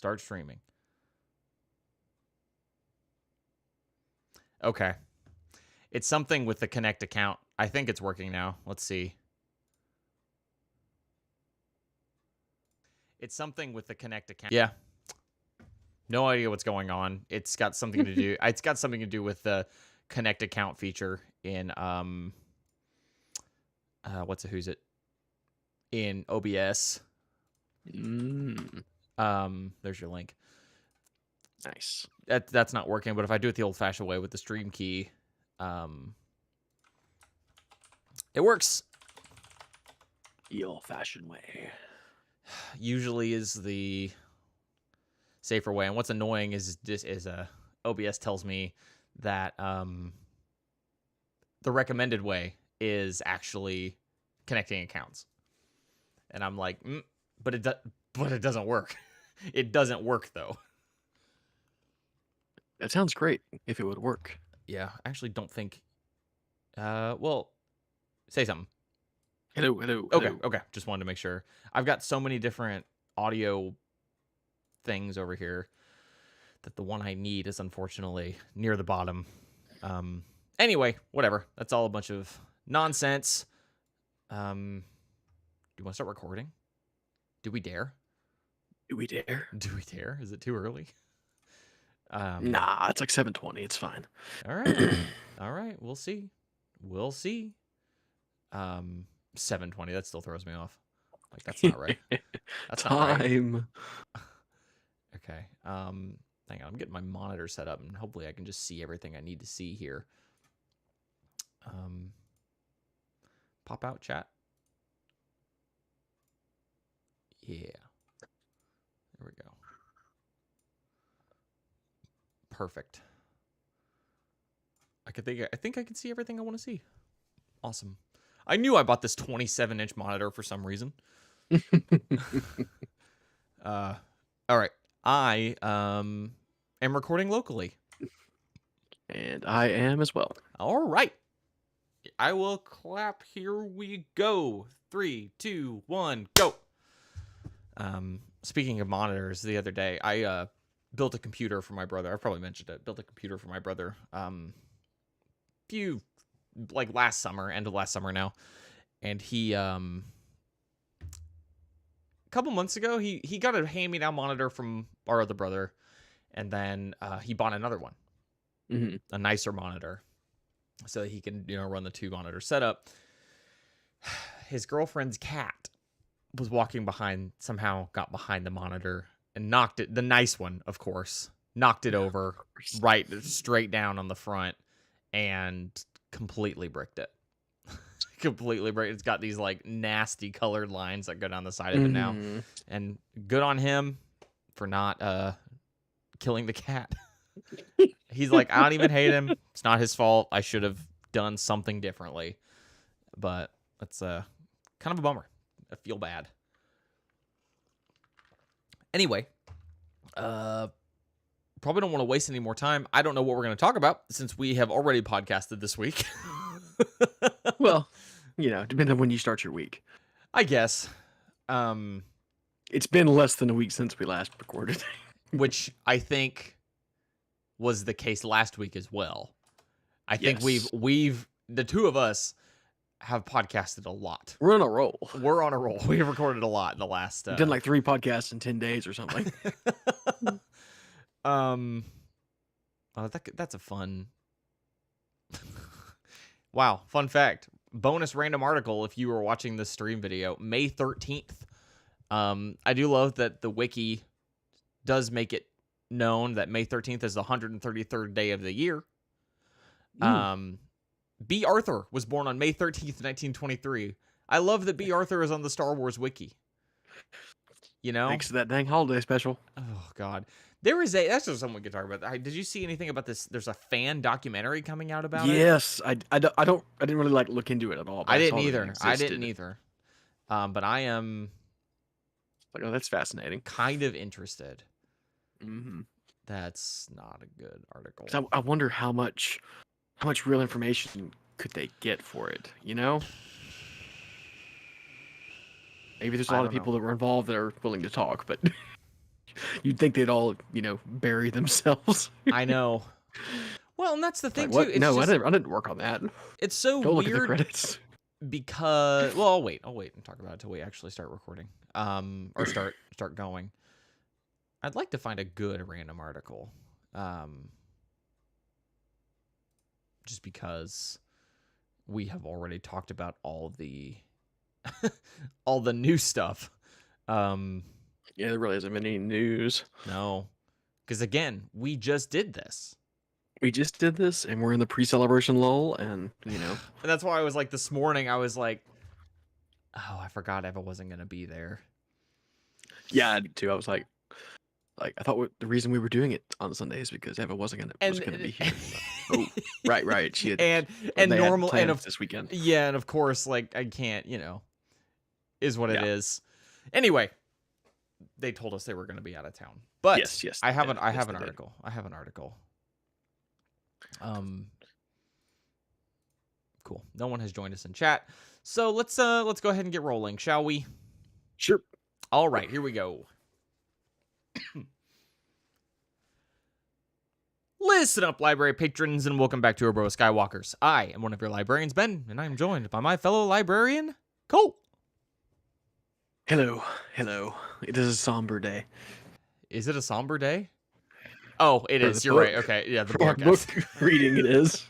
Start streaming. Okay. It's something with the Connect account. I think it's working now. Let's see. It's something with the Connect account. Yeah. No idea what's going on. It's got something to do. It's got something to do with the Connect account feature in who's it? In OBS. There's your link. Nice. That's not working, but if I do it the old-fashioned way with the stream key, it works. The old-fashioned way. Usually is the safer way. And what's annoying is OBS tells me that the recommended way is actually connecting accounts. And I'm like, but it doesn't work. It doesn't work though. That sounds great if it would work. Yeah, I actually don't think. Well, say something. Hello. Okay. Just wanted to make sure. I've got so many different audio things over here that the one I need is unfortunately near the bottom. Anyway, whatever. That's all a bunch of nonsense. Do you want to start recording? Do we dare? Do we dare? Do we dare? Is it too early? Nah, it's like 7:20. It's fine. All right. All right. We'll see. 7:20. That still throws me off. Like, that's not right. That's Time. not right. Okay. Hang on. I'm getting my monitor set up, and hopefully I can just see everything I need to see here. Pop out chat. Yeah. There we go. Perfect. I think I can see everything I want to see. Awesome. I knew I bought this 27-inch monitor for some reason. All right. I am recording locally. And I am as well. All right. I will clap. Here we go. 3, 2, 1, go. Speaking of monitors, the other day I built a computer for my brother. I've probably mentioned it. Built a computer for my brother. Last summer, end of last summer now. And he a couple months ago he got a hand-me-down monitor from our other brother, and then he bought another one. A nicer monitor, so he can run the 2-monitor setup. His girlfriend's cat was walking behind, somehow got behind the monitor and knocked it, the nice one, of course, knocked it over right straight down on the front and completely bricked it. Completely bricked. It's got these like nasty colored lines that go down the side of it now. And good on him for not killing the cat. He's like, I don't even hate him. It's not his fault. I should have done something differently. But that's kind of a bummer. I feel bad. Anyway, probably don't want to waste any more time. I don't know what we're going to talk about since we have already podcasted this week. Well, depends on when you start your week. I guess. It's been less than a week since we last recorded. Which I think was the case last week as well. I think we've the two of us have podcasted a lot. We're on a roll. We've recorded a lot in the last. We've done like 3 podcasts in 10 days or something. That's a fun. Wow, fun fact. Bonus random article if you were watching this stream video, May 13th. I do love that the wiki does make it known that May 13th is the 133rd day of the year. B. Arthur was born on May 13th, 1923. I love that B. Arthur is on the Star Wars wiki. Thanks to that dang holiday special. Oh, God. That's just something we could talk about. Did you see anything about this? There's a fan documentary coming out about it. Yes, I didn't really look into it at all. I didn't either. But I am like, oh, that's fascinating. Kind of interested. That's not a good article. I wonder how much real information could they get for it? Maybe there's a lot of people that were involved that are willing to talk, but You'd think they'd all, bury themselves. I know. Well, and that's the thing Like, too. what? It's No, just, I didn't work on that. it's so Don't look at the weird credits. because, well, I'll wait and talk about it till we actually start recording, or start going. I'd like to find a good random article, just because we have already talked about all the all the new stuff. Yeah, there really isn't any news. No, because again, we just did this. We just did this, and we're in the pre-celebration lull, and And that's why I was like, this morning, I was like, oh, I forgot Eva wasn't going to be there. Yeah, I did too. I was like I thought the reason we were doing it on Sunday is because Eva wasn't gonna be here. Oh, right. She had, and normal and this weekend. Yeah, and of course, like I can't, is what it is. Anyway, they told us they were going to be out of town, but yes, I have an article. I have an article. Cool. No one has joined us in chat, so let's go ahead and get rolling, shall we? Sure. All right, here we go. Listen up, library patrons, and welcome back to Obroa-Skai Walkers. I am one of your librarians, Ben, and I am joined by my fellow librarian, Cole. Hello. It is a somber day. Is it a somber day? Oh, it is. You're right. Okay, yeah, the book reading it is.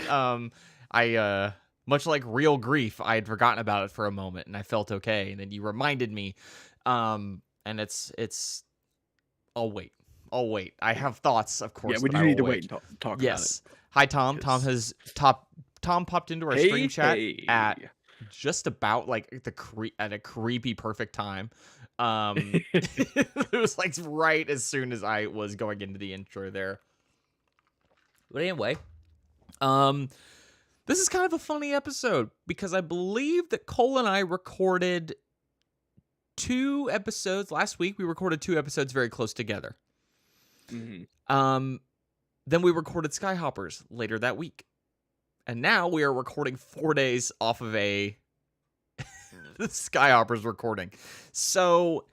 I much like real grief, I had forgotten about it for a moment, and I felt okay, and then you reminded me. And it's. I'll wait. I have thoughts, of course. Yeah, we do need to wait and talk about it. Hi, Tom. Yes. Tom popped into our stream chat at just about like at a creepy perfect time. It was like right as soon as I was going into the intro there. But anyway, this is kind of a funny episode because I believe that Cole and I recorded 2 episodes last week. We recorded 2 episodes very close together. Mm-hmm. Then we recorded Skyhoppers later that week, and now we are recording 4 days off of a Skyhoppers recording. So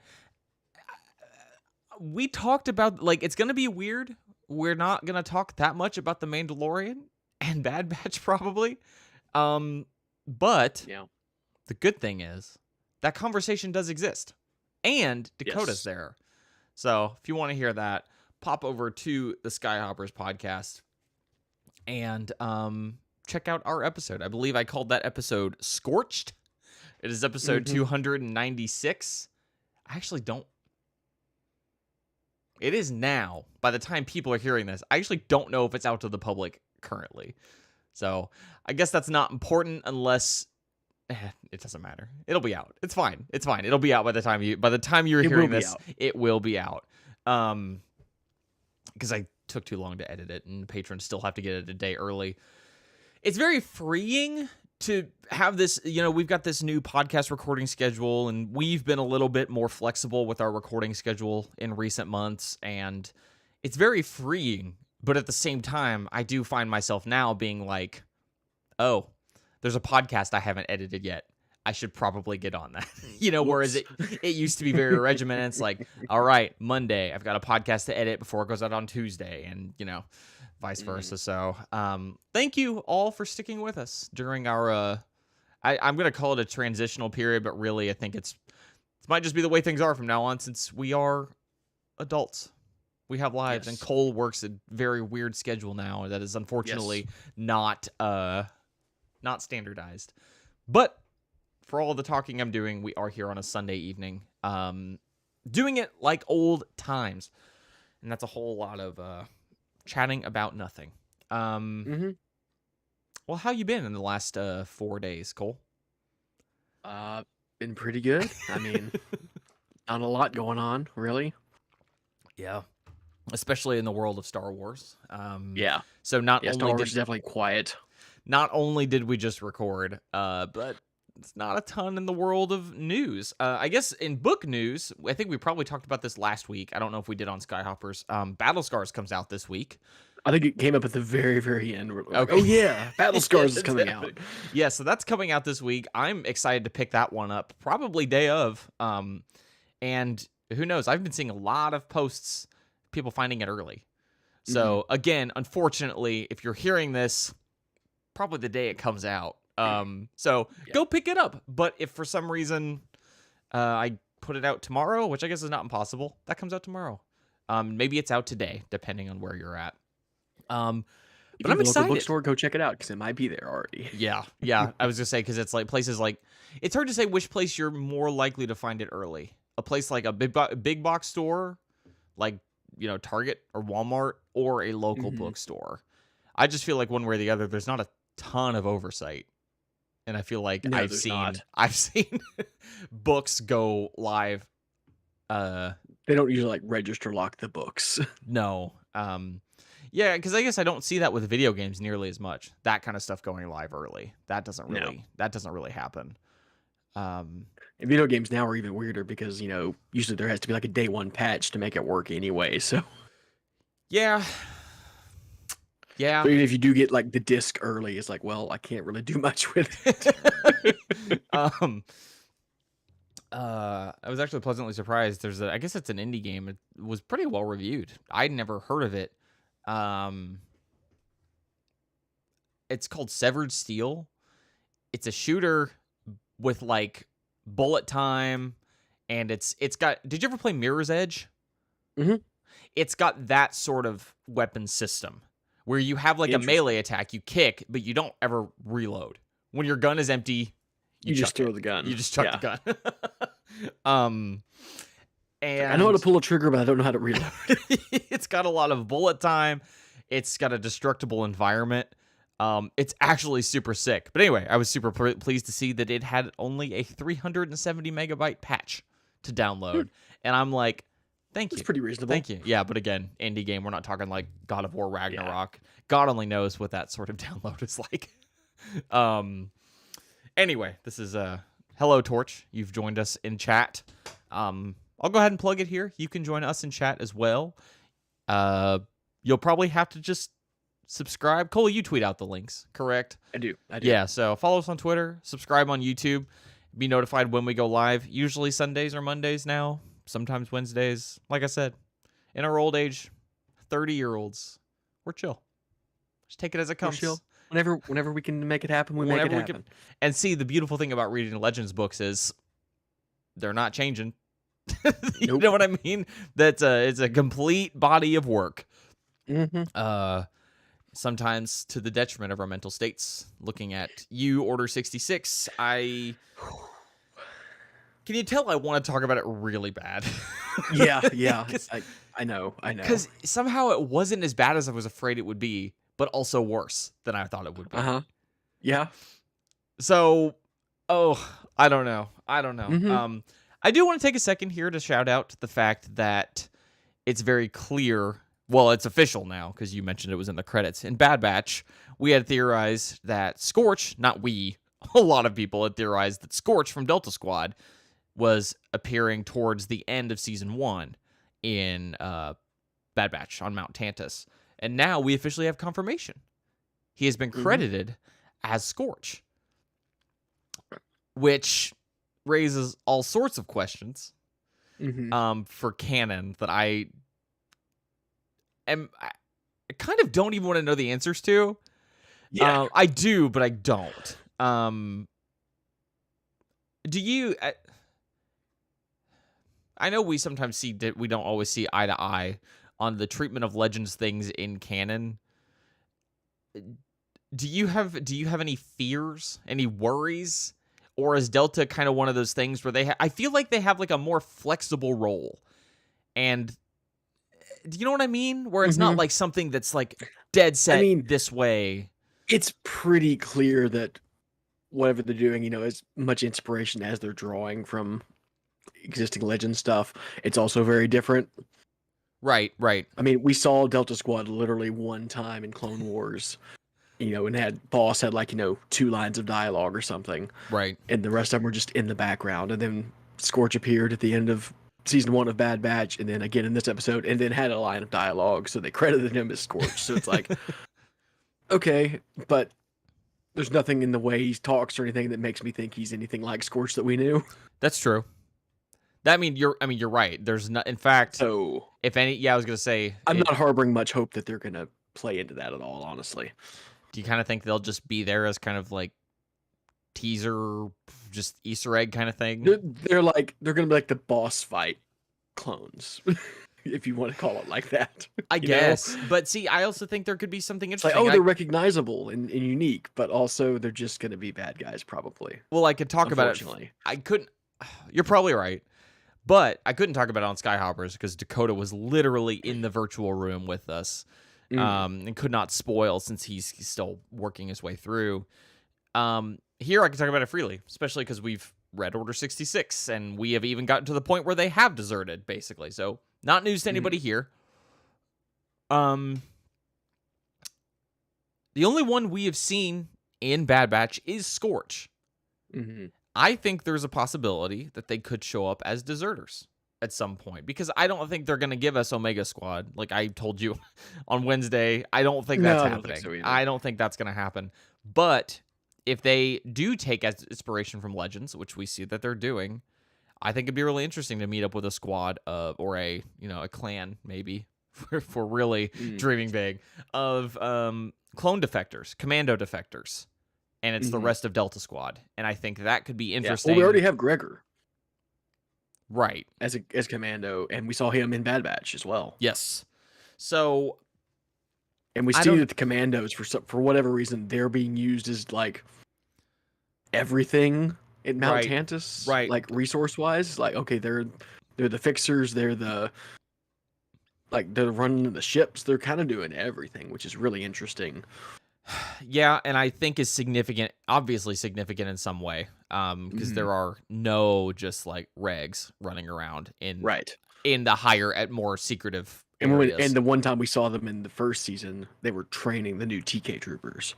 we talked about, like, it's gonna be weird. We're not gonna talk that much about the Mandalorian and Bad Batch probably, but yeah, the good thing is that conversation does exist, and Dakota's there. So if you want to hear that, pop over to the Skyhoppers podcast and check out our episode. I believe I called that episode Scorched. It is episode 296. I actually don't. It is now. By the time people are hearing this, I actually don't know if it's out to the public currently. So I guess that's not important unless it doesn't matter. It'll be out. It's fine. It'll be out by the time you're hearing this. It will be out. Because I took too long to edit it, and patrons still have to get it a day early. It's very freeing to have this, we've got this new podcast recording schedule, and we've been a little bit more flexible with our recording schedule in recent months, and it's very freeing, but at the same time, I do find myself now being like, oh, there's a podcast I haven't edited yet. I should probably get on that. Whereas it used to be very regimented. It's like, all right, Monday, I've got a podcast to edit before it goes out on Tuesday, and, vice versa. So thank you all for sticking with us during our, I'm going to call it a transitional period, but really I think it might just be the way things are from now on, since we are adults. We have lives, and Cole works a very weird schedule now that is unfortunately not standardized. But for all the talking I'm doing, we are here on a Sunday evening, doing it like old times, and that's a whole lot of chatting about nothing. Well, how you been in the last 4 days, Cole? Been pretty good. I mean, not a lot going on, really. Yeah, especially in the world of Star Wars. Yeah. So Star Wars is definitely quiet. Not only did we just record, but it's not a ton in the world of news. I guess in book news, I think we probably talked about this last week. I don't know if we did on Skyhoppers. Battle Scars comes out this week. I think it came up at the very, very end. Like, oh yeah, Battle Scars is coming out. Yeah, so that's coming out this week. I'm excited to pick that one up, probably day of. And who knows? I've been seeing a lot of posts, people finding it early. So again, unfortunately, if you're hearing this, probably the day it comes out. So go pick it up. But if for some reason I put it out tomorrow, which I guess is not impossible, that comes out tomorrow. Maybe it's out today, depending on where you're at. But I'm excited. Local bookstore, go check it out because it might be there already. Yeah. I was gonna say because it's like places like it's hard to say which place you're more likely to find it early. A place like a big box store, like Target or Walmart, or a local bookstore. I just feel like one way or the other, there's not a ton of oversight, and I feel like I've seen books go live. They don't usually like register lock the books. No. Yeah, because I guess I don't see that with video games nearly as much. That kind of stuff going live early. That doesn't really happen. And video games now are even weirder because, usually there has to be like a day one patch to make it work anyway. So yeah. So even if you do get like the disc early, it's like, well, I can't really do much with it. I was actually pleasantly surprised. I guess it's an indie game. It was pretty well reviewed. I'd never heard of it. It's called Severed Steel. It's a shooter with like bullet time, and it's got. Did you ever play Mirror's Edge? Mm-hmm. It's got that sort of weapon system where you have like a melee attack, you kick, but you don't ever reload. When your gun is empty, you just throw the gun. You just chuck the gun. And I know how to pull a trigger, but I don't know how to reload. It's got a lot of bullet time. It's got a destructible environment. It's actually super sick. But anyway, I was super pleased to see that it had only a 370 megabyte patch to download. And I'm like, thank you. It's pretty reasonable. Thank you. Yeah, but again, indie game. We're not talking like God of War Ragnarok. Yeah. God only knows what that sort of download is like. Anyway, this is Hello Torch. You've joined us in chat. I'll go ahead and plug it here. You can join us in chat as well. You'll probably have to just subscribe. Cole, you tweet out the links, correct? I do. Yeah, so follow us on Twitter, subscribe on YouTube, be notified when we go live. Usually Sundays or Mondays now, sometimes Wednesdays. Like I said, in our old age, 30-year-olds, we're chill. Just take it as it comes. We're chill. Whenever we can make it happen, we make it happen. And see, the beautiful thing about reading Legends books is they're not changing. You know what I mean? It's a complete body of work. Sometimes to the detriment of our mental states. Looking at you, Order 66, can you tell I want to talk about it really bad? Yeah. I know. Because somehow it wasn't as bad as I was afraid it would be, but also worse than I thought it would be. Yeah. So, I don't know. I do want to take a second here to shout out the fact that it's very clear. Well, it's official now because you mentioned it was in the credits. In Bad Batch, we had theorized that Scorch, not we, a lot of people had theorized that Scorch from Delta Squad was appearing towards the end of Season 1 in Bad Batch on Mount Tantus. And now we officially have confirmation. He has been credited as Scorch, which raises all sorts of questions for canon that I kind of don't even want to know the answers to. Yeah. I do, but I don't. Do you? I know we sometimes see that we don't always see eye to eye on the treatment of Legends things in canon. Do you have any fears, any worries? Or is Delta kind of one of those things where I feel like they have like a more flexible role? And do you know what I mean? Where it's not like something that's like dead set this way. It's pretty clear that whatever they're doing, is much inspiration as they're drawing from existing Legend stuff. It's also very different. Right. I mean, we saw Delta Squad literally one time in Clone Wars. And Boss had like, 2 lines of dialogue or something. Right. And the rest of them were just in the background. And then Scorch appeared at the end of Season 1 of Bad Batch, and then again in this episode, and then had a line of dialogue, so they credited him as Scorch. So it's like, okay, but there's nothing in the way he talks or anything that makes me think he's anything like Scorch that we knew. That's true. I mean, you're right. There's not, in fact, So if any, I was gonna say, I'm not harboring much hope that they're gonna play into that at all, honestly. do you kind of think they'll just be there as kind of like teaser, just Easter egg kind of thing? They're gonna be like the boss fight clones, if you want to call it like that. I you guess. know? But see, I also think there could be something It's like, interesting. they're recognizable and unique, but also they're just gonna be bad guys, probably. Well, I could talk about it. I couldn't. You're probably right. But I couldn't talk about it on Skyhoppers because Dakota was literally in the virtual room with us, and could not spoil since he's still working his way through. Here I can talk about it freely, especially because we've read Order 66, and we have even gotten to the point where they have deserted, basically. So not news to anybody here. The only one we have seen in Bad Batch is Scorch. I think there's a possibility that they could show up as deserters at some point, because I don't think they're going to give us Omega Squad. Like I told you on Wednesday, I don't think that's happening. I don't think so, I don't think that's going to happen. But if they do take as inspiration from Legends, which we see that they're doing, I think it'd be really interesting to meet up with a squad of, or a clan maybe, for really dreaming big, of clone defectors, commando defectors. And it's the rest of Delta Squad. And I think that could be interesting. Well, we already have Gregor. Right. As commando, and we saw him in Bad Batch as well. Yes. So... And we see that the commandos, for whatever reason, they're being used as, like, everything in Mount Tantus. Right. Like, resource-wise. Like, okay, they're the fixers, they're running the ships. They're kind of doing everything, which is really interesting. Yeah, and I think is significant, obviously significant in some way, because there are no just like regs running around in the higher, more secretive areas. And the one time we saw them in the first season, they were training the new TK troopers.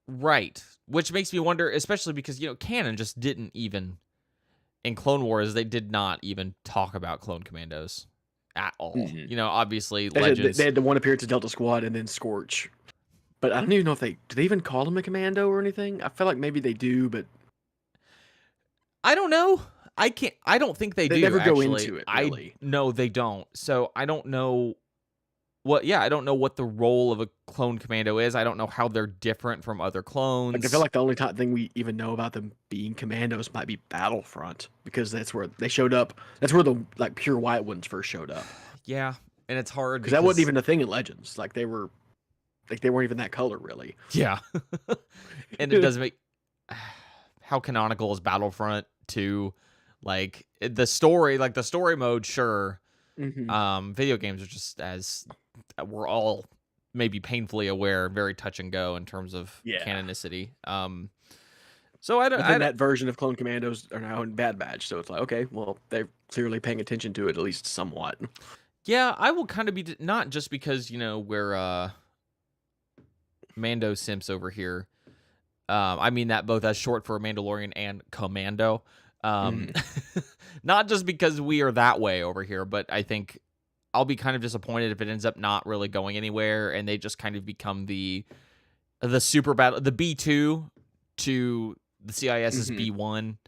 Right, which makes me wonder, especially because canon just didn't even in Clone Wars, they did not even talk about clone commandos at all. Obviously, Legends. They had the one appearance of Delta Squad and then Scorch. But I don't even know if do they even call him a commando or anything? I feel like maybe they do, but I don't know. I don't think they do. They never actually. go into it, really. No, they don't. So I don't know I don't know what the role of a clone commando is. I don't know how they're different from other clones. Like, I feel like the only thing we even know about them being commandos might be Battlefront, because that's where they showed up. That's where the pure white ones first showed up. Yeah, and it's hard because that wasn't even a thing in Legends. They weren't even that color, really. Yeah. And it doesn't make... How canonical is Battlefront 2? Like, the story mode, sure. Video games are just, as we're all maybe painfully aware, very touch and go in terms of canonicity. So I don't... that version of Clone Commandos are now in Bad Batch, so it's like, okay, well, they're clearly paying attention to it, at least somewhat. Yeah, I will kind of be... Not just because, we're... Mando simps over here. I mean that both as short for Mandalorian and Commando. Not just because we are that way over here, but I think I'll be kind of disappointed if it ends up not really going anywhere and they just kind of become the super battle, the B2 to the CIS's B1,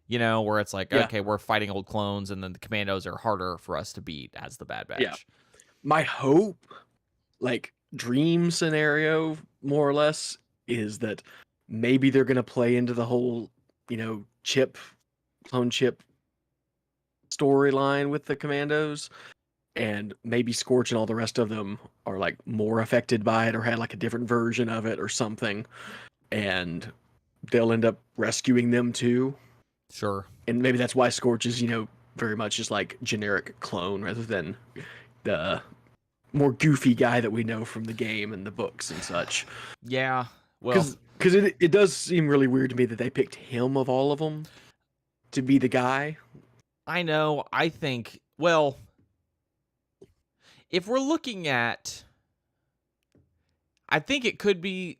where it's like, okay, we're fighting old clones, and then the commandos are harder for us to beat as the Bad Batch. Yeah. My hope, dream scenario, more or less, is that maybe they're going to play into the whole, clone chip storyline with the commandos, and maybe Scorch and all the rest of them are more affected by it, or had a different version of it or something, and they'll end up rescuing them too. Sure. And maybe that's why Scorch is, very much just generic clone rather than the more goofy guy that we know from the game and the books and such. Yeah, well, because it does seem really weird to me that they picked him of all of them to be the guy. I know. I think, well, if we're looking at, I think it could be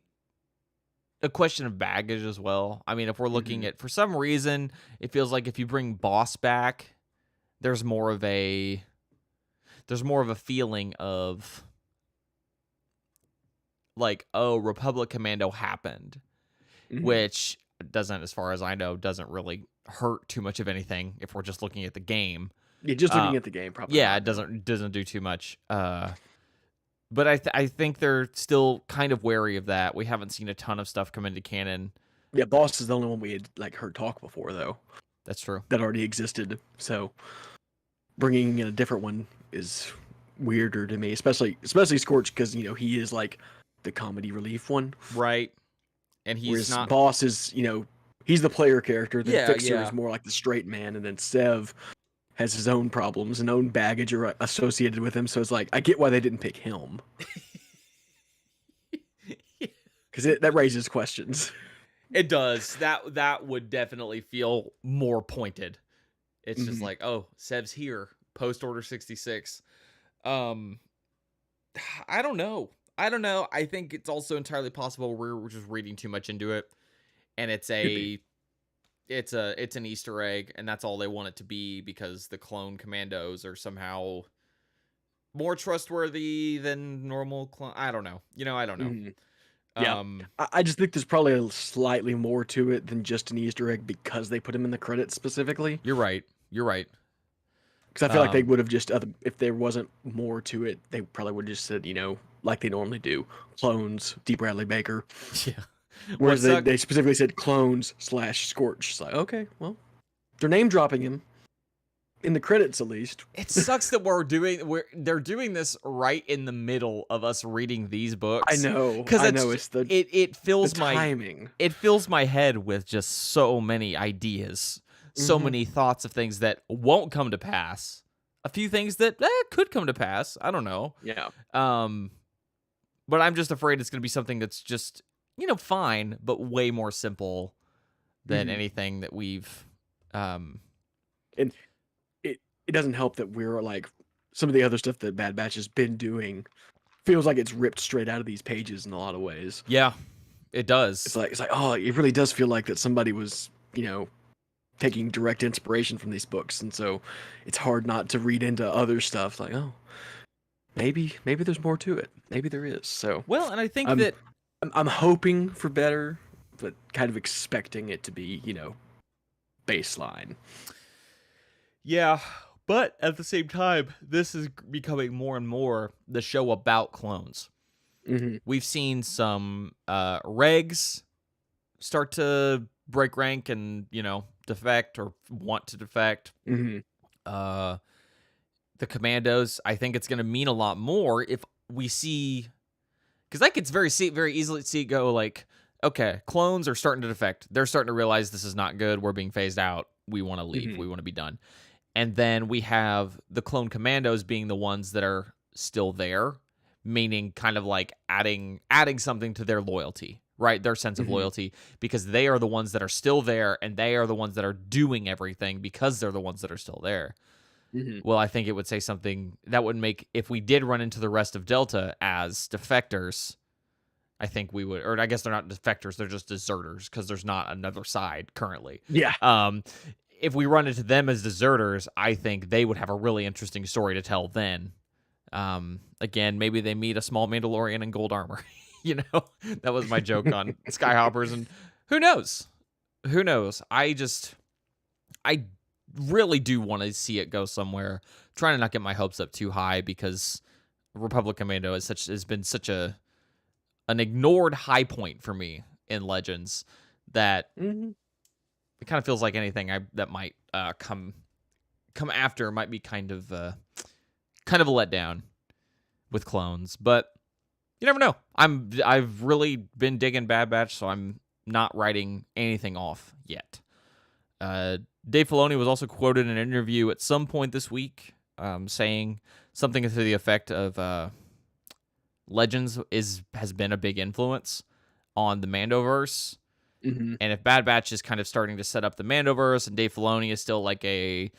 a question of baggage as well. I mean, if we're looking at, for some reason, it feels like if you bring Boss back, there's more of a feeling of Republic Commando happened, which doesn't, as far as I know, doesn't really hurt too much of anything if we're just looking at the game. Yeah, just looking at the game, probably. Yeah, not, it doesn't do too much. But I think they're still kind of wary of that. We haven't seen a ton of stuff come into canon. Yeah, Boss is the only one we had like heard talk before, though. That's true. That already existed. So bringing in a different one is weirder to me, especially Scorch, because he is like the comedy relief one, right? And whereas Boss is he's the player character. Then Fixer is more like the straight man, and then Sev has his own problems and own baggage associated with him. So it's like I get why they didn't pick him, because that raises questions. It does. That would definitely feel more pointed. It's just like, oh, Sev's here, post Order 66. I don't know. I think it's also entirely possible we're just reading too much into it, and it's an Easter egg, and that's all they want it to be because the clone commandos are somehow more trustworthy than normal clone. I don't know. I don't know. Mm-hmm. Yeah, I just think there's probably a slightly more to it than just an Easter egg because they put him in the credits specifically. You're right. Because I feel like they would have just, if there wasn't more to it, they probably would have just said, like they normally do, clones, D. Bradley Baker. Yeah. Whereas they specifically said clones / Scorch. It's like, okay, well, they're name dropping him. In the credits, at least. It sucks that they're doing this right in the middle of us reading these books. I know, because it fills the timing. It fills my head with just so many ideas, so many thoughts of things that won't come to pass. A few things that could come to pass. I don't know. Yeah. But I'm just afraid it's going to be something that's just fine, but way more simple than anything that we've. And it doesn't help that we're like some of the other stuff that Bad Batch has been doing feels like it's ripped straight out of these pages in a lot of ways. Yeah, it does. It's like oh, it really does feel like that somebody was taking direct inspiration from these books, and so it's hard not to read into other stuff like maybe there's more to it. Maybe there is. So well, and I think I'm hoping for better, but kind of expecting it to be baseline. Yeah. But at the same time, this is becoming more and more the show about clones. We've seen some regs start to break rank and, defect or want to defect. The commandos, I think it's going to mean a lot more if we see... Because I could very easily see it go like, okay, clones are starting to defect. They're starting to realize this is not good. We're being phased out. We want to leave. We want to be done. And then we have the clone commandos being the ones that are still there, meaning kind of like adding something to their loyalty, right? Their sense of loyalty, because they are the ones that are still there, and they are the ones that are doing everything because they're the ones that are still there. Well, I think it would say something that would make, if we did run into the rest of Delta as defectors, I think we would, or I guess they're not defectors, they're just deserters, because there's not another side currently. Yeah. If we run into them as deserters, I think they would have a really interesting story to tell then. Again, maybe they meet a small Mandalorian in gold armor. That was my joke on Skyhoppers, and who knows? I really do want to see it go somewhere. I'm trying to not get my hopes up too high, because Republic Commando has been such an ignored high point for me in Legends that it kind of feels like anything that might come after might be kind of a letdown with clones. But you never know. I've really been digging Bad Batch, so I'm not writing anything off yet. Dave Filoni was also quoted in an interview at some point this week, saying something to the effect of Legends has been a big influence on the Mandoverse. And if Bad Batch is kind of starting to set up the Mandoverse, and Dave Filoni is still like a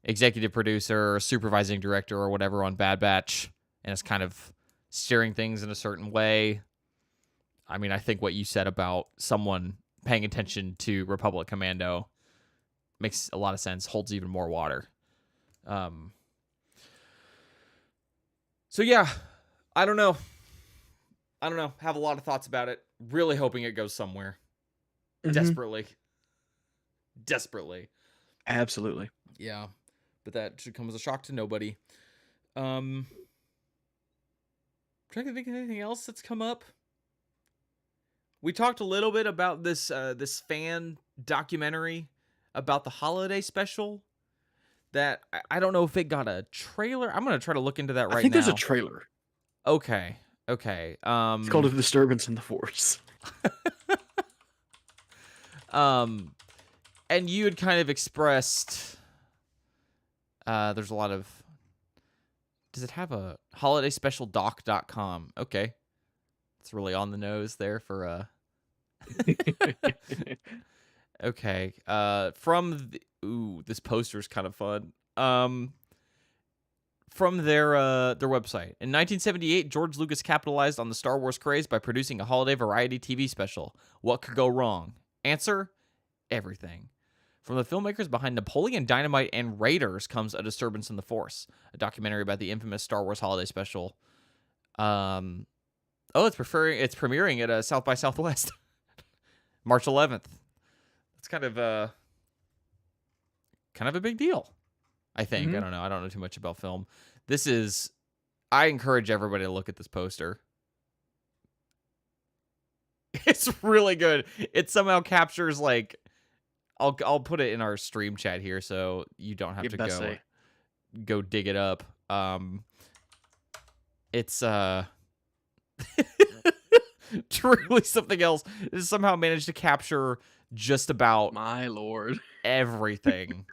executive producer or supervising director or whatever on Bad Batch, and is kind of steering things in a certain way, I mean, I think what you said about someone paying attention to Republic Commando makes a lot of sense, holds even more water. So yeah, I don't know. Have a lot of thoughts about it. Really hoping it goes somewhere. Desperately. Absolutely. Yeah, but that should come as a shock to nobody. Trying to think of anything else that's come up. We talked a little bit about this fan documentary about the holiday special that I don't know if it got a trailer. I'm gonna try to look into that I right think there's a now. trailer. Okay. It's called A Disturbance in the Force. And you had kind of expressed. There's a lot of. Does it have a holiday special doc.com? Okay. It's really on the nose there for okay. This poster is kind of fun. From their website. In 1978, George Lucas capitalized on the Star Wars craze by producing a holiday variety TV special. What could go wrong? Answer: everything. From the filmmakers behind Napoleon Dynamite and Raiders comes A Disturbance in the Force, a documentary about the infamous Star Wars holiday special. It's premiering at South by Southwest, March 11th. It's kind of a big deal, I think. Mm-hmm. I don't know. I don't know too much about film. I encourage everybody to look at this poster. It's really good. It somehow captures like. I'll put it in our stream chat here, so you don't have to go dig it up. It's truly something else. It somehow managed to capture just about my lord everything.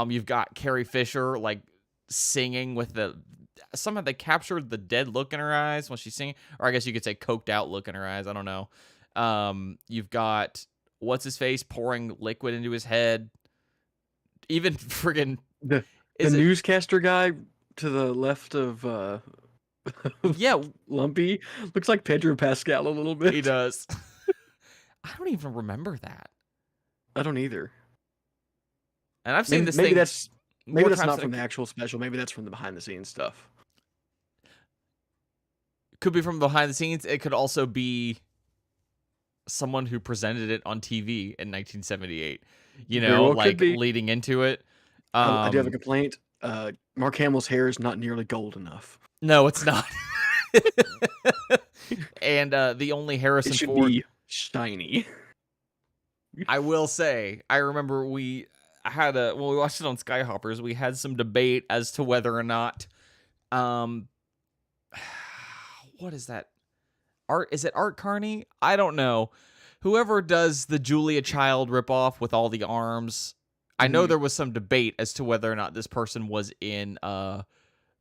You've got Carrie Fisher like singing with somehow they captured the dead look in her eyes when she's singing, or I guess you could say coked out look in her eyes. I don't know. You've got what's his face pouring liquid into his head. Even friggin' the newscaster guy to the left of yeah, Lumpy looks like Pedro Pascal a little bit. He does. I don't even remember that. I don't either. And I've seen this maybe thing. That's not from the actual special. Maybe that's from the behind the scenes stuff. Could be from behind the scenes. It could also be someone who presented it on TV in 1978. You know, like leading into it. I do have a complaint. Mark Hamill's hair is not nearly gold enough. No, it's not. And the only Harrison Ford should be shiny. I will say, I remember when we watched it on Skyhoppers, we had some debate as to whether or not, what is that? Is it Art Carney? I don't know. Whoever does the Julia Child ripoff with all the arms, I know there was some debate as to whether or not this person was in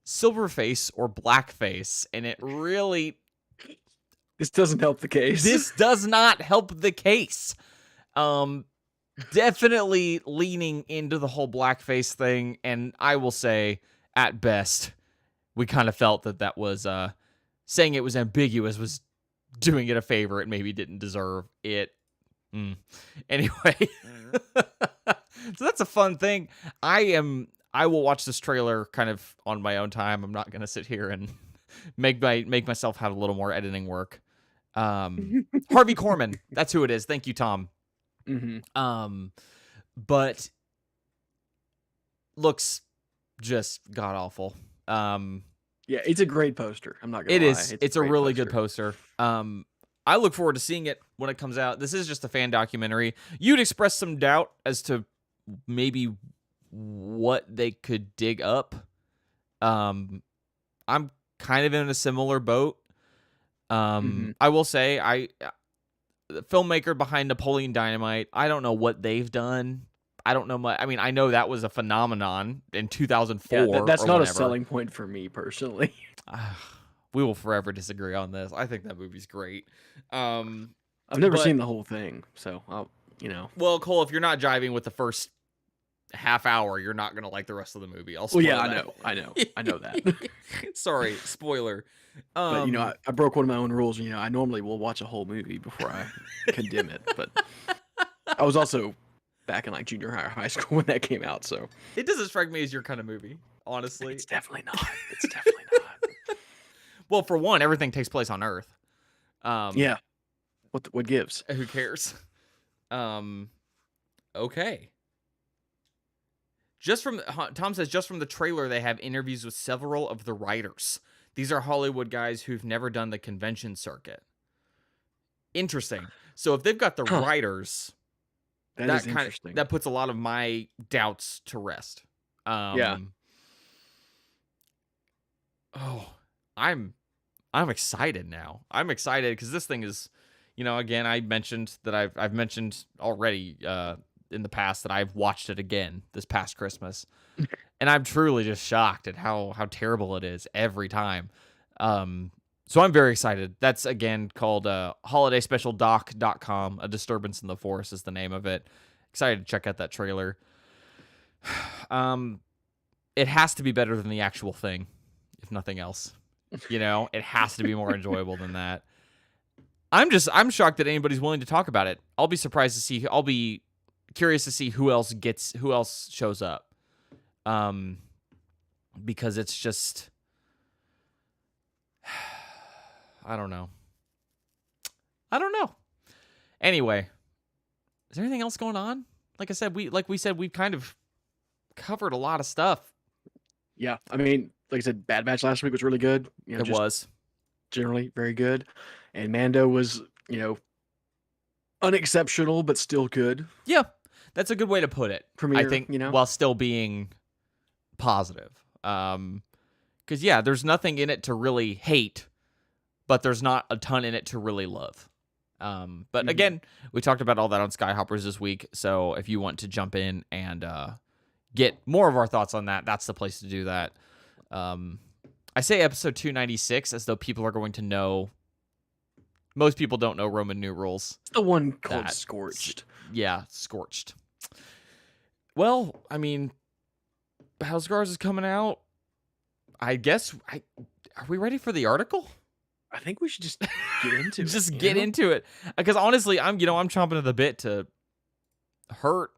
silverface or blackface, and it really... This doesn't help the case. This does not help the case. Definitely leaning into the whole blackface thing, and I will say, at best, we kind of felt that was saying it was ambiguous was doing it a favor it maybe didn't deserve. It anyway. So that's a fun thing. I will watch this trailer kind of on my own time. I'm not gonna sit here and make myself have a little more editing work. Harvey Korman, that's who it is. Thank you, Tom. But looks just god awful. Yeah, it's a great poster. I'm not gonna lie. It is. It's a really good poster. I look forward to seeing it when it comes out. This is just a fan documentary. You'd express some doubt as to maybe what they could dig up. I'm kind of in a similar boat. I will say, the filmmaker behind Napoleon Dynamite, I don't know what they've done. I don't know much. I mean, I know that was a phenomenon in 2004. Yeah, that's not a selling point for me personally. We will forever disagree on this. I think that movie's great. I've never seen the whole thing, so Well, Cole, if you're not jiving with the first half hour, you're not gonna like the rest of the movie. I know that. Sorry, spoiler. But I broke one of my own rules. I normally will watch a whole movie before I condemn it, but I was also back in like junior high or high school when that came out, so it doesn't strike me as your kind of movie, honestly. It's definitely not. It's definitely not. Well, for one, everything takes place on Earth. Yeah. What gives? Who cares? Okay. Tom says, just from the trailer, they have interviews with several of the writers. These are Hollywood guys who've never done the convention circuit. Interesting. So if they've got the writers, that is interesting. That puts a lot of my doubts to rest. Yeah. Oh, I'm excited now. I'm excited because this thing is, again, I mentioned that I've mentioned already in the past that I've watched it again this past Christmas, and I'm truly just shocked at how terrible it is every time. So I'm very excited. That's again called holidayspecialdoc.com. A Disturbance in the Forest is the name of it. Excited to check out that trailer. It has to be better than the actual thing, if nothing else. It has to be more enjoyable than that. I'm shocked that anybody's willing to talk about it. I'll be curious to see who else shows up. Because it's just, I don't know. Anyway, is there anything else going on? Like I said, we've kind of covered a lot of stuff. Yeah, I mean, like I said, Bad Batch last week was really good. It was generally very good, and Mando was, unexceptional but still good. Yeah, that's a good way to put it. Premiere, I think, while still being positive. Because there's nothing in it to really hate, but there's not a ton in it to really love. But again, we talked about all that on Skyhoppers this week. So if you want to jump in and get more of our thoughts on that, that's the place to do that. I say episode 296 as though people are going to know. Most people don't know Roman numerals. It's the one called Scorched. Yeah, Scorched. Well, I mean, Battle Scars is coming out. I guess. Are we ready for the article? I think we should just get into it. Just get into it, because honestly, I'm chomping at the bit to hurt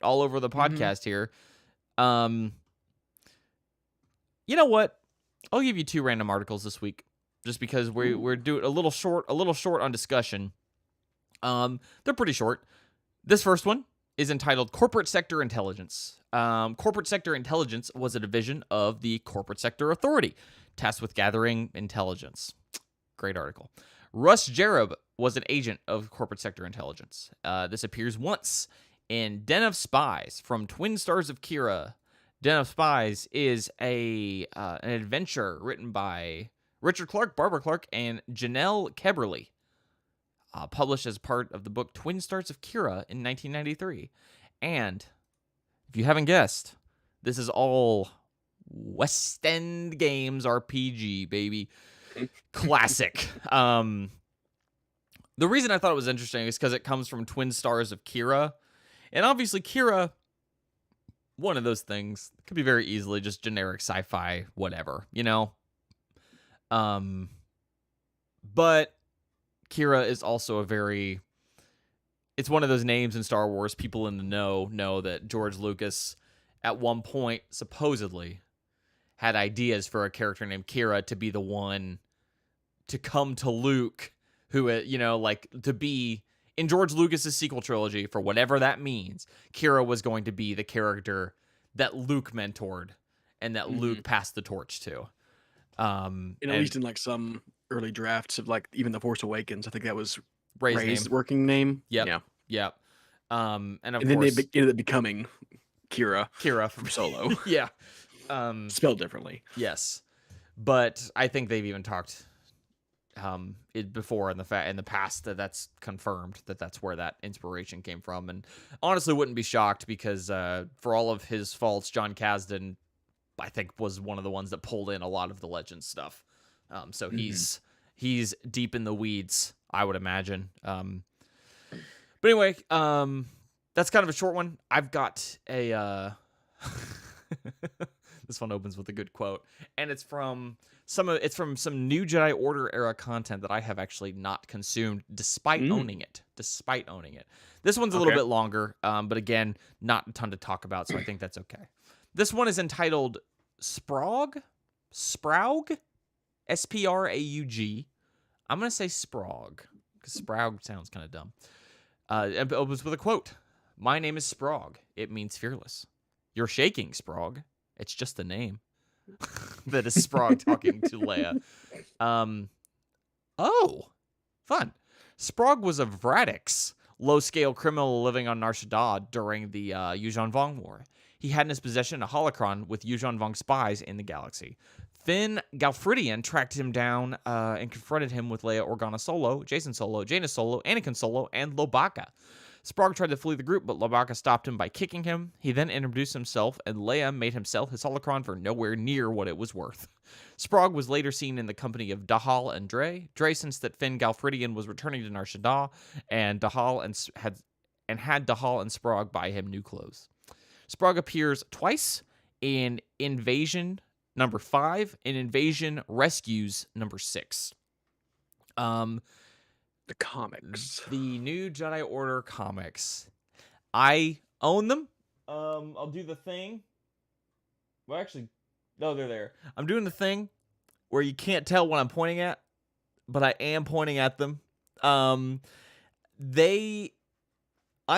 all over the podcast here. You know what? I'll give you 2 random articles this week, just because we're doing a little short on discussion. They're pretty short. This first one is entitled Corporate Sector Intelligence. Corporate Sector Intelligence was a division of the Corporate Sector Authority, tasked with gathering intelligence. Great article. Russ Jareb was an agent of Corporate Sector Intelligence. This appears once in Den of Spies from Twin Stars of Kira. Den of Spies is an adventure written by Richard Clark, Barbara Clark, and Janelle Keberly, published as part of the book Twin Stars of Kira in 1993. And if you haven't guessed, this is all West End Games RPG, baby. Classic. The reason I thought it was interesting is because it comes from Twin Stars of Kira. And obviously Kira, one of those things, could be very easily just generic sci-fi, whatever, But Kira is also it's one of those names in Star Wars people in the know that George Lucas at one point supposedly had ideas for a character named Kira to be the one to come to Luke, who, to be in George Lucas's sequel trilogy, for whatever that means. Kira was going to be the character that Luke mentored and that Luke passed the torch to. At least in some early drafts of even The Force Awakens, I think that was Rey's working name. Yep. And of then course, they ended up becoming Kira from Solo. Yeah. Spelled differently. Yes. But I think they've even talked it before in the past that's confirmed that's where that inspiration came from. And honestly wouldn't be shocked because for all of his faults, John Kasdan, I think, was one of the ones that pulled in a lot of the Legends stuff. So he's deep in the weeds, I would imagine. But anyway, that's kind of a short one. I've got a this one opens with a good quote, and it's from some New Jedi Order era content that I have actually not consumed, despite owning it. This one's a little bit longer, but again, not a ton to talk about, so I think that's okay. This one is entitled Spraug, Spraug, S-P-R-A-U-G. I'm gonna say Spraug because Spraug sounds kind of dumb. It opens with a quote: "My name is Spraug. It means fearless. You're shaking, Sprague. It's just the name. That is Sprague talking to Leia. Oh, fun. Sprague was a Vradix, low-scale criminal living on Nar Shaddaa during the Yuuzhan Vong War. He had in his possession a holocron with Yuuzhan Vong spies in the galaxy. Finn Galfridian tracked him down and confronted him with Leia Organa Solo, Jason Solo, Jaina Solo, Anakin Solo, and Lobaka. Sprague tried to flee the group, but Lobaka stopped him by kicking him. He then introduced himself, and Leia made him sell his holocron for nowhere near what it was worth. Sprague was later seen in the company of Dahal and Dre. Dre sensed that Finn Galfridian was returning to Nar Shaddaa, and had Dahal and Sprague buy him new clothes. Sprague appears twice in Invasion number 5 and Invasion Rescues number 6. The comics. The New Jedi Order comics. I own them. I'll do the thing. Well, actually, no, they're there. I'm doing the thing where you can't tell what I'm pointing at, but I am pointing at them. I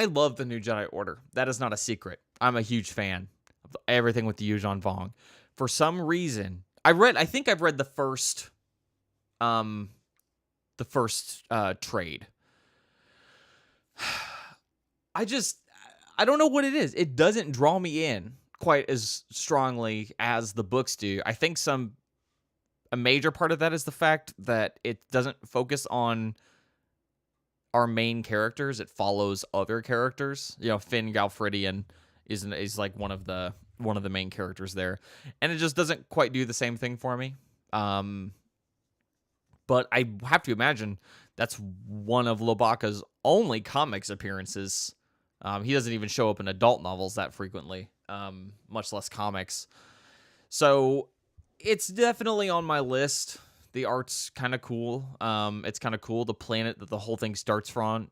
love the New Jedi Order. That is not a secret. I'm a huge fan of everything with the Yuuzhan Vong. For some reason, I think I've read the first trade. I don't know what it is. It doesn't draw me in quite as strongly as the books do. I think a major part of that is the fact that it doesn't focus on our main characters. It follows other characters. You know, Finn Galfridian is like one of the main characters there, and it just doesn't quite do the same thing for me. But I have to imagine that's one of Lobaka's only comics appearances. He doesn't even show up in adult novels that frequently, much less comics. So it's definitely on my list. The art's kind of cool. It's kind of cool. The planet that the whole thing starts on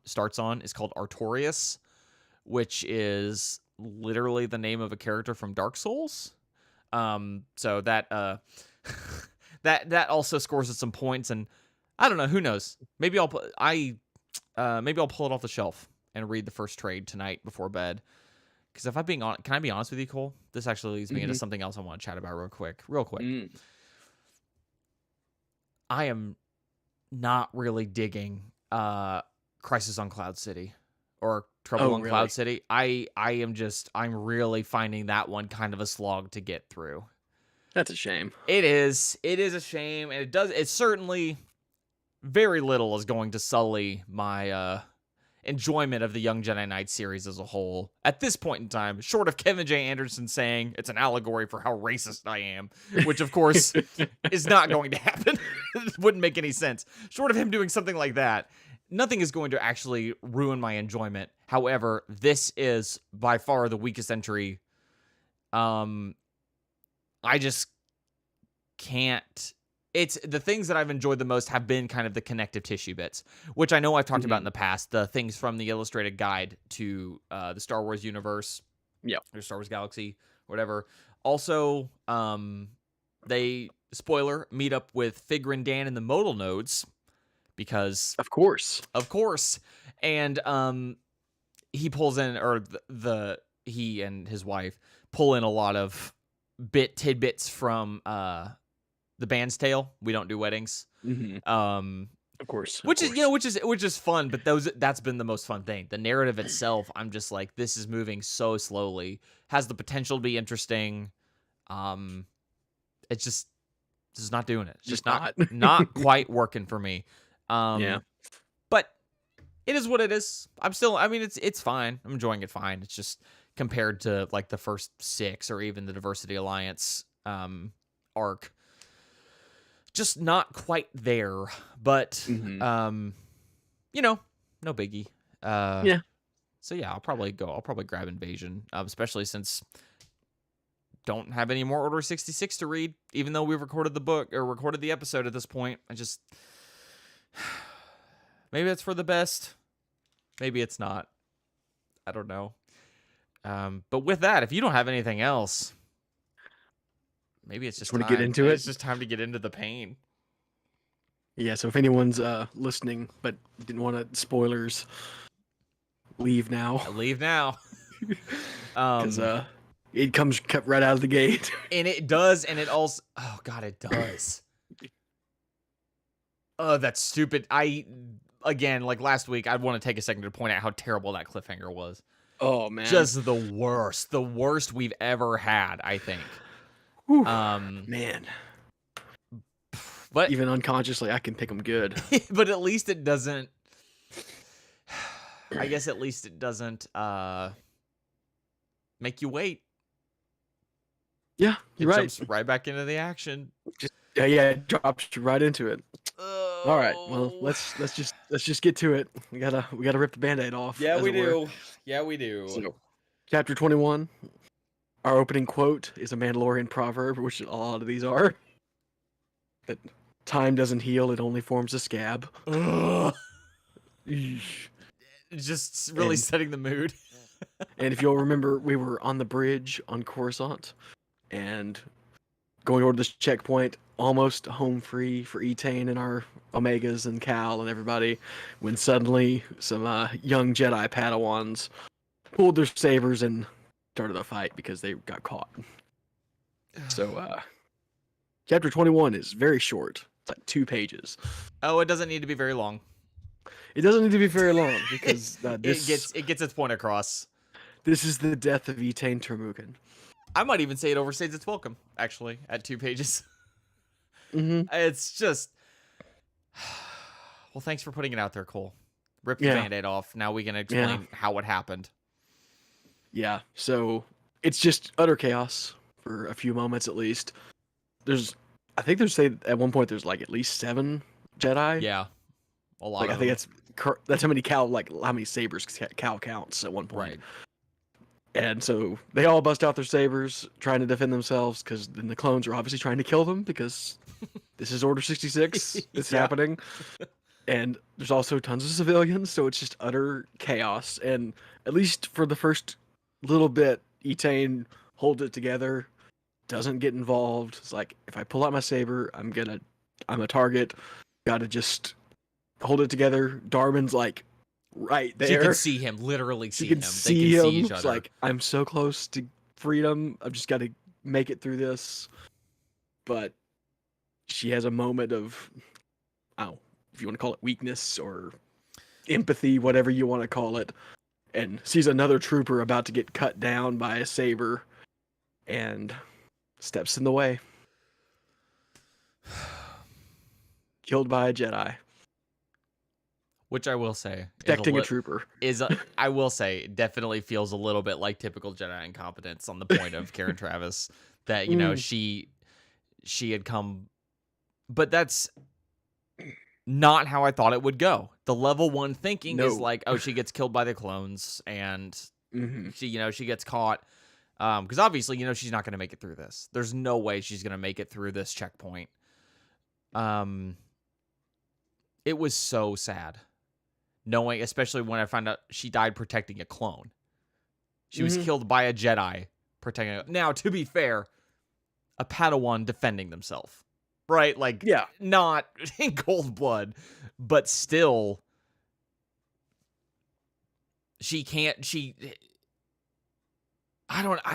is called Artorias, which is literally the name of a character from Dark Souls. So that that also scores us some points, and I don't know, who knows? Maybe I'll pull it off the shelf and read the first trade tonight before bed. Because if I'm being honest, can I be honest with you, Cole? This actually leads me into something else I want to chat about real quick. I am not really digging Crisis on Cloud City or Trouble on Cloud City. I'm really finding that one kind of a slog to get through. That's a shame. It is a shame, and it's certainly very little is going to sully my enjoyment of the Young Jedi Knight series as a whole at this point in time, short of Kevin J. Anderson saying it's an allegory for how racist I am, which of course is not going to happen. It wouldn't make any sense. Short of him doing something like that, nothing is going to actually ruin my enjoyment. However, this is by far the weakest entry. I just can't. It's the things that I've enjoyed the most have been kind of the connective tissue bits, which I know I've talked about in the past. The things from the illustrated guide to the Star Wars universe, or Star Wars Galaxy, whatever. Also, they meet up with Fig and Dan in the modal nodes because, of course, and he pulls in, or he and his wife pull in a lot of tidbits from The Band's Tale. We Don't Do Weddings. Of course. Which is fun, but that's been the most fun thing. The narrative itself, I'm just like, this is moving so slowly. Has the potential to be interesting. It's just not doing it. It's just not quite working for me. But it is what it is. It's fine. I'm enjoying it fine. It's just compared to like the first 6 or even the Diversity Alliance arc, just not quite there. But no biggie. So yeah, I'll probably grab Invasion, especially since don't have any more Order 66 to read, even though we've recorded the book or recorded the episode at this point. Maybe it's for the best. Maybe it's not. I don't know. But with that, if you don't have anything else, maybe it's just want to get into it. It's just time to get into the pain. Yeah. So if anyone's listening but didn't want spoilers, leave now. Leave now. Because It comes right out of the gate. And it does, and it also... Oh, God, it does. Oh, that's stupid. Again, like last week, I want to take a second to point out how terrible that cliffhanger was. Oh, man. Just the worst. The worst we've ever had, I think. Whew, man. But even unconsciously, I can pick them good. But at least it doesn't... I guess at least it doesn't make you wait. Yeah, you're right. Jumps right back into the action. Yeah, it drops you right into it. All right, well, let's just get to it. We gotta rip the Band-Aid off. Yeah, we do. Yeah, we do. So, chapter 21. Our opening quote is a Mandalorian proverb, which a lot of these are. That time doesn't heal; it only forms a scab. Just really setting the mood. And if you'll remember, we were on the bridge on Coruscant, and going over this checkpoint, almost home free for Etain and our Omegas and Cal and everybody, when suddenly some young Jedi Padawans pulled their sabers and started a fight because they got caught. So, chapter 21 is very short. It's like 2 pages. Oh, it doesn't need to be very long. It doesn't need to be very long because it gets its point across. This is the death of Etain Termugen. I might even say it overstays its welcome, actually, at 2 pages. Mm-hmm. It's just... Well, thanks for putting it out there, Cole. Rip the Band-Aid off. Now we can explain how it happened. Yeah, so it's just utter chaos for a few moments at least. I think there's at one point there's like at least 7 Jedi. Yeah, a lot. Like, I think that's how many how many sabers Cal counts at one point. Right. And so they all bust out their sabers, trying to defend themselves, because then the clones are obviously trying to kill them, because this is Order 66. It's happening. And there's also tons of civilians, so it's just utter chaos. And at least for the first little bit, Etain holds it together, doesn't get involved. It's like, if I pull out my saber, I'm a target. Gotta just hold it together. Darman's like right there. You can see him, literally see him. See him. Each other. It's like, I'm so close to freedom. I've just got to make it through this. But she has a moment of, if you want to call it weakness or empathy, whatever you want to call it, and sees another trooper about to get cut down by a saber and steps in the way. Killed by a Jedi. Which I will say, protecting a trooper I will say, definitely feels a little bit like typical Jedi incompetence on the point of Karen Travis. That, you know, she had come, but that's not how I thought it would go. The level 1 thinking is like, oh, she gets killed by the clones, and she gets caught. Because obviously, she's not going to make it through this. There's no way she's going to make it through this checkpoint. It was so sad. Knowing, especially when I found out she died protecting a clone. She was killed by a Jedi protecting now, to be fair, a Padawan defending themselves. Right? Like, not in cold blood, but still, I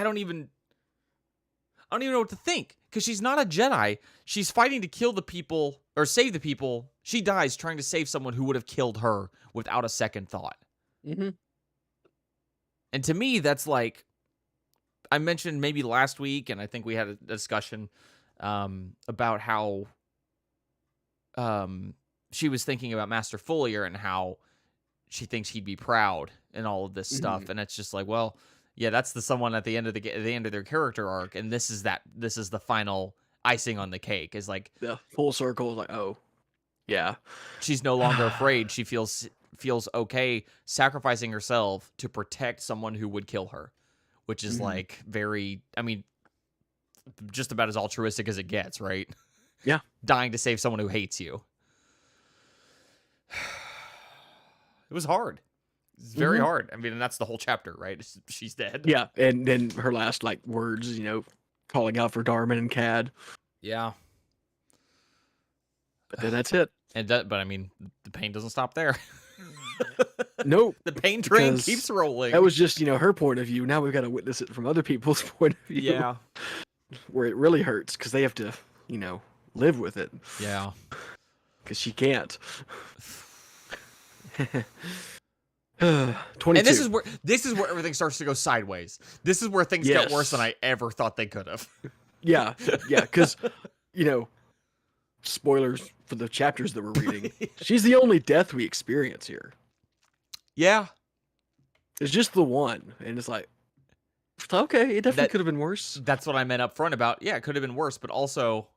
don't even know what to think, because she's not a Jedi. She's fighting to kill the people, or save the people. She dies trying to save someone who would have killed her without a second thought. And to me, that's like, I mentioned maybe last week, and I think we had a discussion about how she was thinking about Master Foliar and how she thinks he'd be proud and all of this stuff. And it's just like, well, yeah, that's someone at the end of their character arc, and this is the final icing on the cake. Is like the full circle. Like, oh, yeah, she's no longer afraid. She feels okay sacrificing herself to protect someone who would kill her, which is like very, I mean, just about as altruistic as it gets, right? Yeah, dying to save someone who hates you. It was hard. It's very hard. I mean, and that's the whole chapter, right? She's dead. Yeah, and then her last words, calling out for Darman and Cad. Yeah. But then that's it. But I mean, the pain doesn't stop there. Nope. The pain train Because keeps rolling. that was just, her point of view. Now we've got to witness it from other people's point of view. Yeah. Where it really hurts because they have to, live with it. Yeah. Because she can't. 22. And this is where everything starts to go sideways. This is where things get worse than I ever thought they could have. Yeah, because, spoilers for the chapters that we're reading. She's the only death we experience here. Yeah. It's just the one. And it's like, okay, it definitely could have been worse. That's what I meant up front about. Yeah, it could have been worse, but also...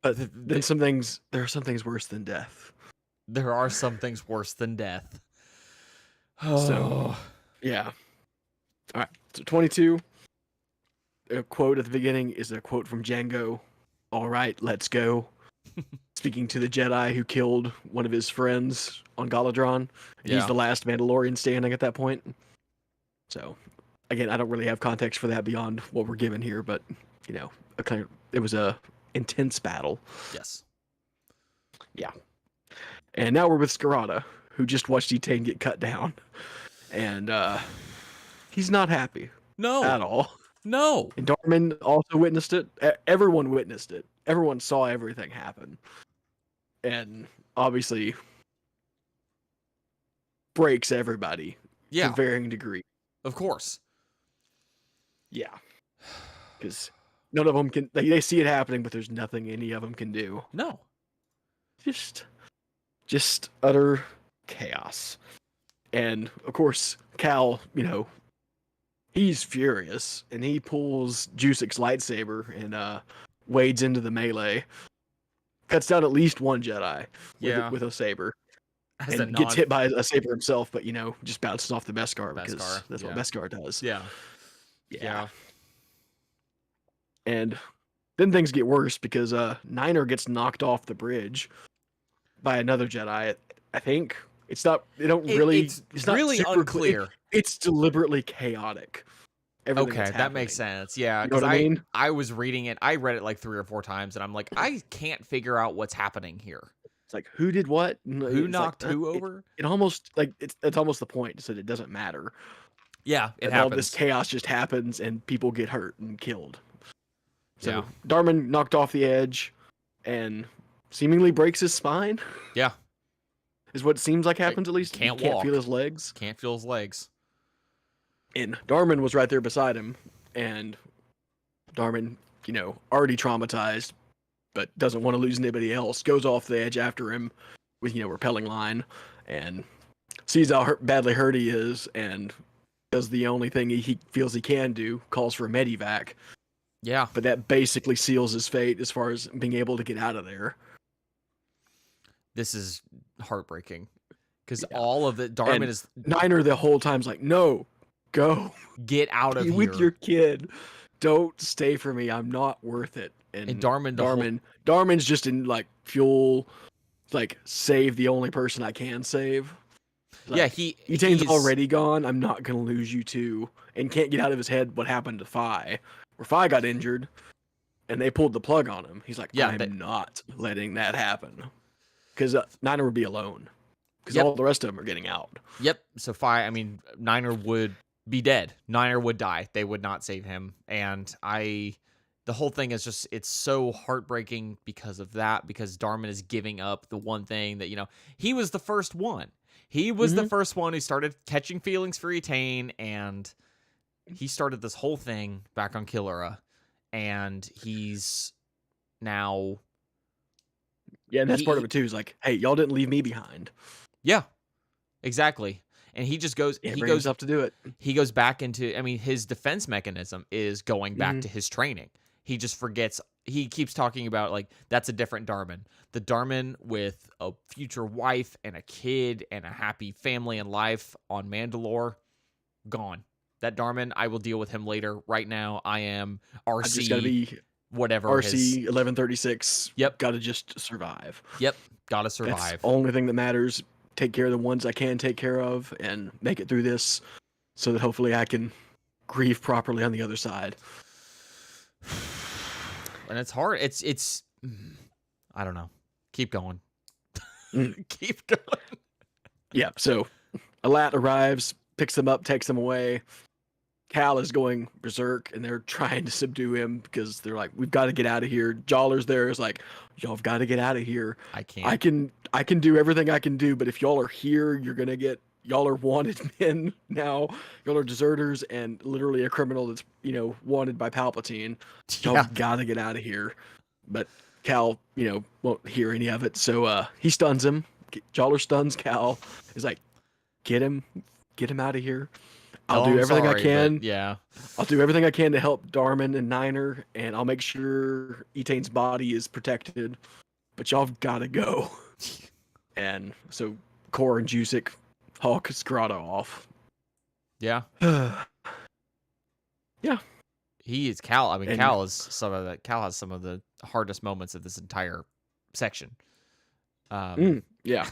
But then there are some things worse than death. There are some things worse than death. So, yeah. All right, so 22. A quote at the beginning is a quote from Django. All right, let's go. Speaking to the Jedi who killed one of his friends on Galadron. And he's the last Mandalorian standing at that point. So, again, I don't really have context for that beyond what we're given here, but, it was a intense battle. Yes. Yeah. And now we're with Scarada, who just watched Etain get cut down. And he's not happy. No. At all. No. And Darman also witnessed it. Everyone witnessed it. Everyone saw everything happen. And obviously breaks everybody to varying degree. Of course. Yeah. Because none of them can... They see it happening, but there's nothing any of them can do. No. Just utter chaos. And, of course, Cal, he's furious. And he pulls Jusik's lightsaber and wades into the melee. Cuts down at least one Jedi with a saber. And gets hit by a saber himself, but, just bounces off the Beskar because that's what Beskar does. Yeah. And then things get worse because Niner gets knocked off the bridge by another Jedi. I think it's not. They don't really. It's really unclear. It's deliberately chaotic. Okay, that makes sense. Yeah, because I was reading it. I read it like 3 or 4 times, and I'm like, I can't figure out what's happening here. It's like who did what? Who knocked who over? It almost it's almost the point. So it doesn't matter. Yeah, it happens. All this chaos just happens, and people get hurt and killed. So Darman knocked off the edge, and seemingly breaks his spine. Yeah, is what it seems like happens. At least can't feel his legs. Can't feel his legs. And Darman was right there beside him, and Darman, already traumatized, but doesn't want to lose anybody else. Goes off the edge after him with repelling line, and sees how badly hurt he is, and does the only thing he feels he can do. Calls for a medevac. Yeah. But that basically seals his fate as far as being able to get out of there. This is heartbreaking. Because all of it, Darman is... Niner the whole time's like, no, go. Get out of here. With your kid. Don't stay for me. I'm not worth it. And Darman's just in, fuel, save the only person I can save. Etain's already gone. I'm not going to lose you too. And can't get out of his head what happened to Fi. Where Fi got injured, and they pulled the plug on him. He's like, I'm not letting that happen. Because Niner would be alone. Because all the rest of them are getting out. Yep. So Niner would be dead. Niner would die. They would not save him. And the whole thing is just, it's so heartbreaking because of that. Because Darman is giving up the one thing that, he was the first one. He was the first one who started catching feelings for Etain, and he started this whole thing back on Killera, and he's now... Yeah, and that's part of it, too. Is like, hey, y'all didn't leave me behind. Yeah, exactly. And he just goes... he goes up to do it. He goes back into... his defense mechanism is going back to his training. He just forgets... He keeps talking about, that's a different Darman. The Darman with a future wife and a kid and a happy family and life on Mandalore, gone. That Darman, I will deal with him later. Right now, I am RC. I just gotta be whatever. RC 1136. Yep. Gotta just survive. Yep. Gotta survive. That's the only thing that matters. Take care of the ones I can take care of and make it through this, so that hopefully I can grieve properly on the other side. And it's hard. It's. I don't know. Keep going. Keep going. Yeah. So, Alat arrives, picks them up, takes them away. Cal is going berserk, and they're trying to subdue him because they're like, "We've got to get out of here." Joller's there is like, "Y'all have got to get out of here. I can't. I can do everything I can do, but if y'all are here, you're gonna get. Y'all are wanted men now. Y'all are deserters and literally a criminal that's wanted by Palpatine. Y'all have got to get out of here." But Cal, won't hear any of it, so he stuns him. Joller stuns Cal. He's like, "Get him out of here. I'll do everything I can. Yeah. I'll do everything I can to help Darman and Niner, and I'll make sure Etane's body is protected. But y'all have got to go." And so Kor and Jusik hawk Scarado off. Yeah. Yeah. He is Cal. I mean, Cal has some of the hardest moments of this entire section. Yeah.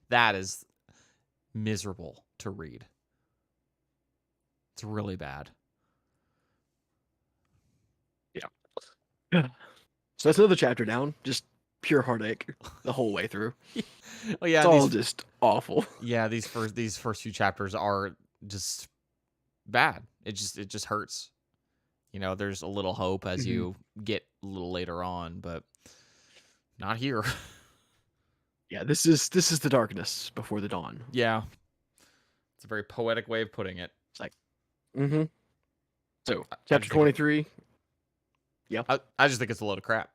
That is miserable to read. It's really bad. Yeah. So that's another chapter down. Just pure heartache the whole way through. Oh yeah, it's all just awful. Yeah, these first few chapters are just bad. It just hurts. There's a little hope as you get a little later on, but not here. Yeah, this is the darkness before the dawn. Yeah. It's a very poetic way of putting it. It's like, So, chapter 23. Yeah. I just think it's a load of crap.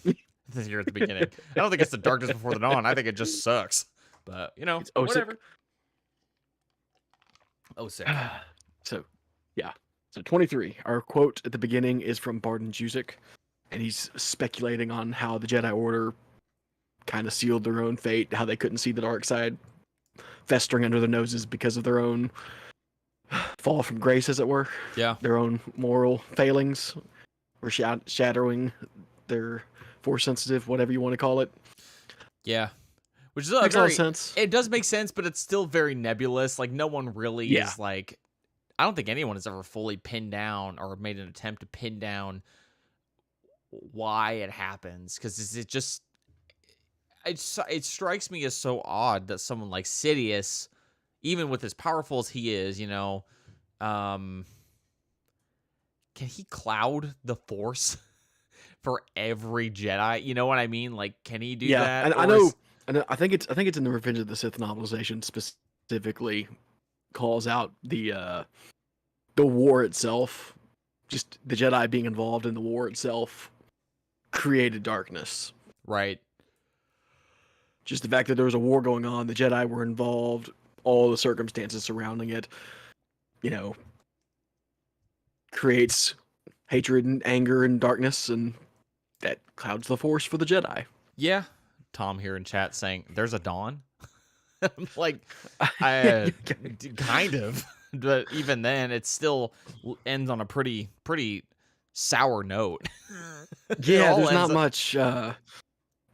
Here at the beginning. I don't think it's the darkness before the dawn. I think it just sucks. But, it's whatever. Oh, sick. So, yeah. So 23. Our quote at the beginning is from Barden Jusik, and he's speculating on how the Jedi Order kind of sealed their own fate, how they couldn't see the dark side festering under their noses because of their own fall from grace, as it were. Yeah. Their own moral failings or shadowing their force sensitive, whatever you want to call it. Yeah. Which is makes a lot of sense. It does make sense, but it's still very nebulous. Like, no one really is like, I don't think anyone has ever fully pinned down or made an attempt to pin down why it happens. Because it strikes me as so odd that someone like Sidious, even with as powerful as he is, can he cloud the Force for every Jedi? You know what I mean? Like, can he do that? And I know. And I think it's in the Revenge of the Sith novelization specifically calls out the war itself, just the Jedi being involved in the war itself created darkness. Right. Just the fact that there was a war going on, the Jedi were involved, all the circumstances surrounding it, creates hatred and anger and darkness, and that clouds the Force for the Jedi. Yeah. Tom here in chat saying, "There's a dawn." I'm like, kind of, but even then, it still ends on a pretty sour note. Yeah, there's not much. I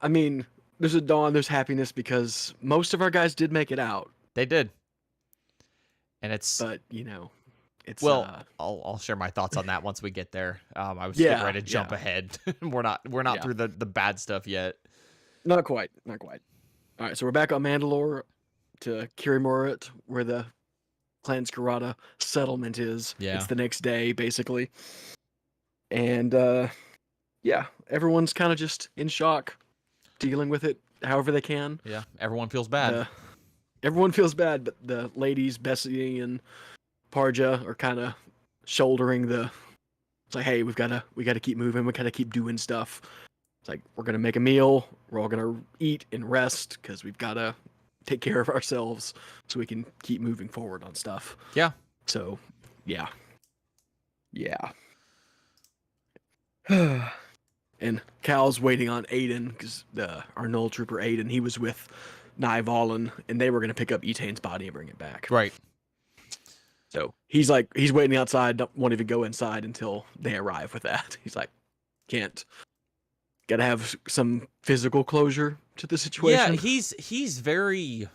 mean, there's a dawn, there's happiness because most of our guys did make it out. They did, and it's. But it's I'll share my thoughts on that once we get there. I was getting ready to jump ahead. We're not through the bad stuff yet. Not quite. All right, so we're back on Mandalore to Kirimurat, where the Clan Scarada settlement is. Yeah. It's the next day, basically. And, everyone's kind of just in shock, dealing with it however they can. Yeah, everyone feels bad. Everyone feels bad, but the ladies, Bessie and Parja, are kind of shouldering it's like, hey, we gotta keep moving, we gotta keep doing stuff. It's like, we're going to make a meal. We're all going to eat and rest because we've got to take care of ourselves so we can keep moving forward on stuff. Yeah. So, yeah. And Cal's waiting on Aiden because our Null Trooper Aiden, he was with Nye Valen, and they were going to pick up Etane's body and bring it back. Right. So he's waiting outside, won't even go inside until they arrive with that. He's like, can't. Gotta have some physical closure to the situation. Yeah, he's very.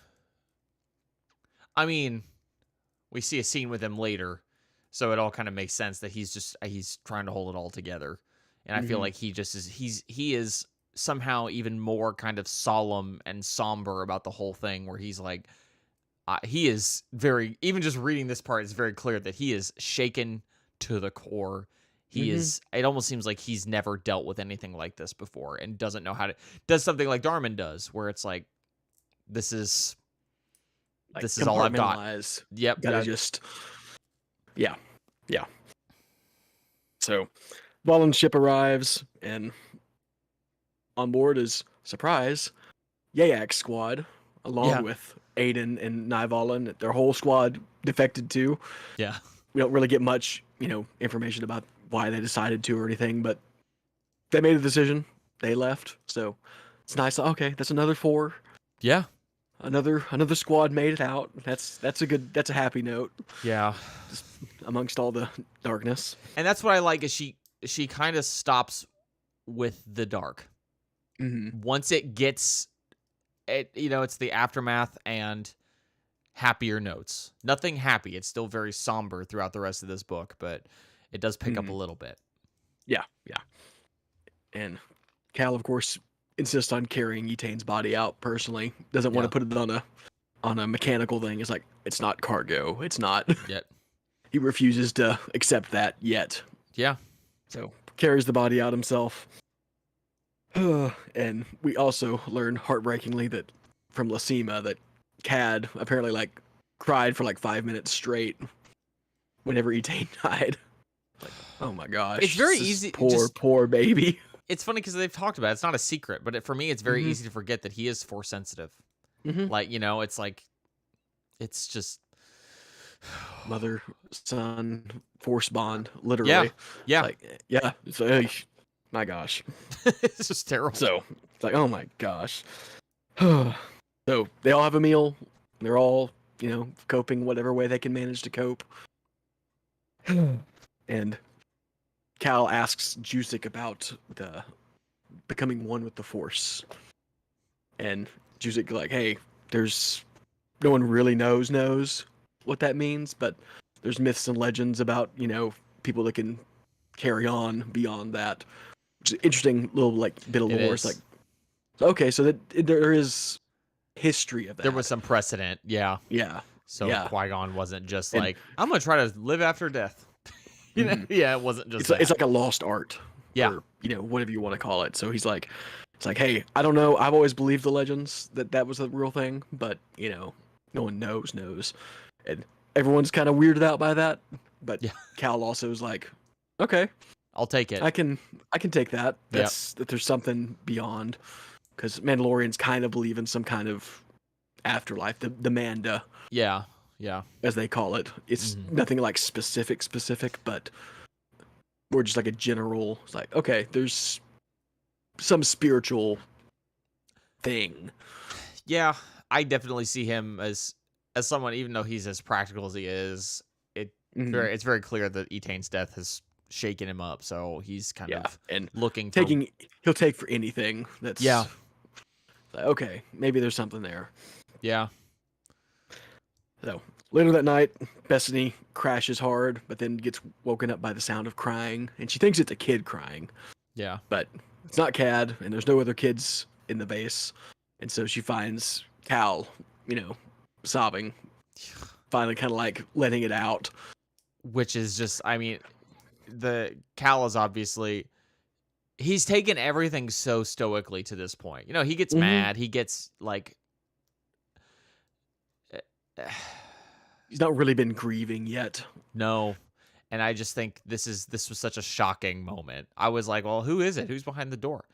I mean, we see a scene with him later, so it all kind of makes sense that he's trying to hold it all together, and I feel like he is somehow even more kind of solemn and somber about the whole thing, where he's like, he is very, even just reading this part, it's very clear that he is shaken to the core. He is, it almost seems like he's never dealt with anything like this before and doesn't know how to, does something like Darman does, where it's like, this is all I've got. Yep. Gotta just, yeah. So, Wallen's ship arrives, and on board is, surprise, Yayak's squad, along with Aiden and Naivalin. Their whole squad defected too. Yeah. We don't really get much, information about why they decided to or anything, but they made a decision. They left, so it's nice. Okay, that's another 4. Yeah. Another squad made it out. That's a happy note. Yeah. Just amongst all the darkness. And that's what I like is she kind of stops with the dark. Mm-hmm. Once it gets it's the aftermath and happier notes. Nothing happy. It's still very somber throughout the rest of this book, but it does pick up a little bit. Yeah. And Cal, of course, insists on carrying Etane's body out personally. Doesn't want to put it on a mechanical thing. It's like, it's not cargo. It's not. Yet. He refuses to accept that yet. Yeah. So carries the body out himself. And we also learn heartbreakingly that from Lacima that Cad apparently cried for 5 minutes straight whenever Etane died. Oh my gosh. It's very easy. Poor baby. It's funny because they've talked about it. It's not a secret, but for me, it's very easy to forget that he is force sensitive. It's like, it's just mother, son, force bond, literally. Yeah. So, my gosh. It's just terrible. So, it's like, oh my gosh. So, they all have a meal. They're all, coping whatever way they can manage to cope. And Cal asks Jusik about the becoming one with the Force. And Jusik hey, there's no one really knows what that means, but there's myths and legends about, people that can carry on beyond that. Which is an interesting little bit of lore. It's like, okay, so that there is history of that. There was some precedent, yeah. So Qui-Gon wasn't just I'm gonna try to live after death. It wasn't just it's like a lost art. Yeah. Or, whatever you want to call it. So he's like, it's like, hey, I don't know. I've always believed the legends that was a real thing, but no one knows. And everyone's kind of weirded out by that. But Cal also is like, okay, I'll take it. I can take that. That there's something beyond, because Mandalorians kind of believe in some kind of afterlife, the Manda. Yeah. As they call it. It's nothing specific, but more just a general. It's like, okay, there's some spiritual thing. Yeah, I definitely see him as someone, even though he's as practical as he is. It's very clear that Etane's death has shaken him up, so he's kind of and looking. He'll take for anything. That's okay, maybe there's something there. Yeah. So later that night, Bethany crashes hard, but then gets woken up by the sound of crying, and she thinks it's a kid crying. Yeah. But it's not Cad, and there's no other kids in the base, and so she finds Cal, sobbing, finally kind of letting it out. Which is just, the Cal is obviously, he's taken everything so stoically to this point. He gets mad, he gets he's not really been grieving yet. No. And I just think this was such a shocking moment. I was like, well, who is it? Who's behind the door?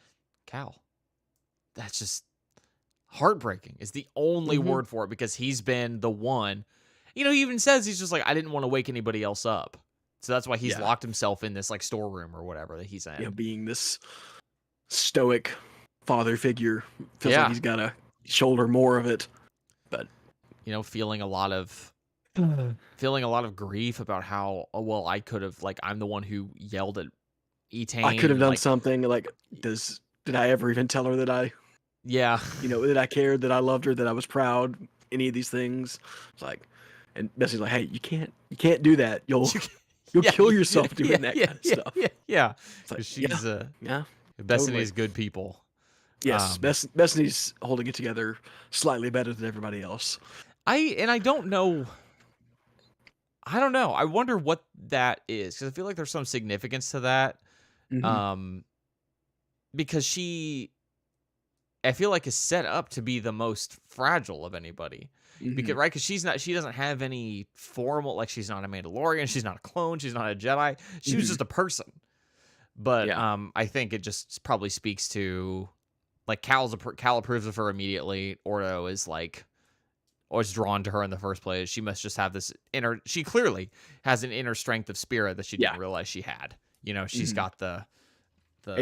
Cal. That's just heartbreaking is the only word for it, because he's been the one. He even says he's just like, I didn't want to wake anybody else up. So that's why he's locked himself in this storeroom or whatever that he's in. Being this stoic father figure. Feels like he's got to shoulder more of it. But feeling a lot of grief about how, well, I could have, I'm the one who yelled at Etane. I could have done something. Did I ever even tell her that I that I cared, that I loved her, that I was proud, any of these things? It's and Bessie's like, hey, you can't do that. You'll kill yourself doing that kind of stuff. Yeah. It's she's totally. Bethany's good people. Yes, Bethany's holding it together slightly better than everybody else. I don't know. I don't know. I wonder what that is because I feel like there's some significance to that. Hmm. Um, because I feel like is set up to be the most fragile of anybody. Hmm. Because she doesn't have any formal, like she's not a Mandalorian, she's not a clone, she's not a Jedi. She was Hmm. just a person. But Yeah. I think it just probably speaks to like Cal approves of her immediately. Ordo is like was drawn to her in the first place. She must just have this inner. She clearly has an inner strength of spirit that she Yeah. didn't realize she had. You know, she's Hmm. got And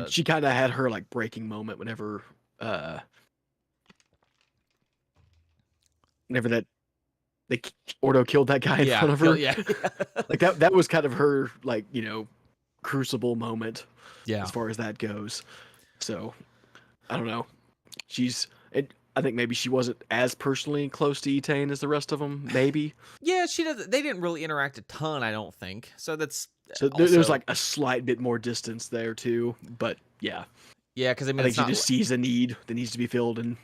the she kind of had her like breaking moment whenever uh whenever that they Ordo killed that guy in yeah front of her. yeah Like that was kind of her like, crucible moment yeah as far as that goes. So, I don't know. I think maybe she wasn't as personally close to Etain as the rest of them, maybe. yeah. She does. They didn't really interact a ton, I don't think. So that's So there's also like a slight bit more distance there too, but yeah. yeah. Because I I mean, think it's she not. just sees a need that needs to be filled and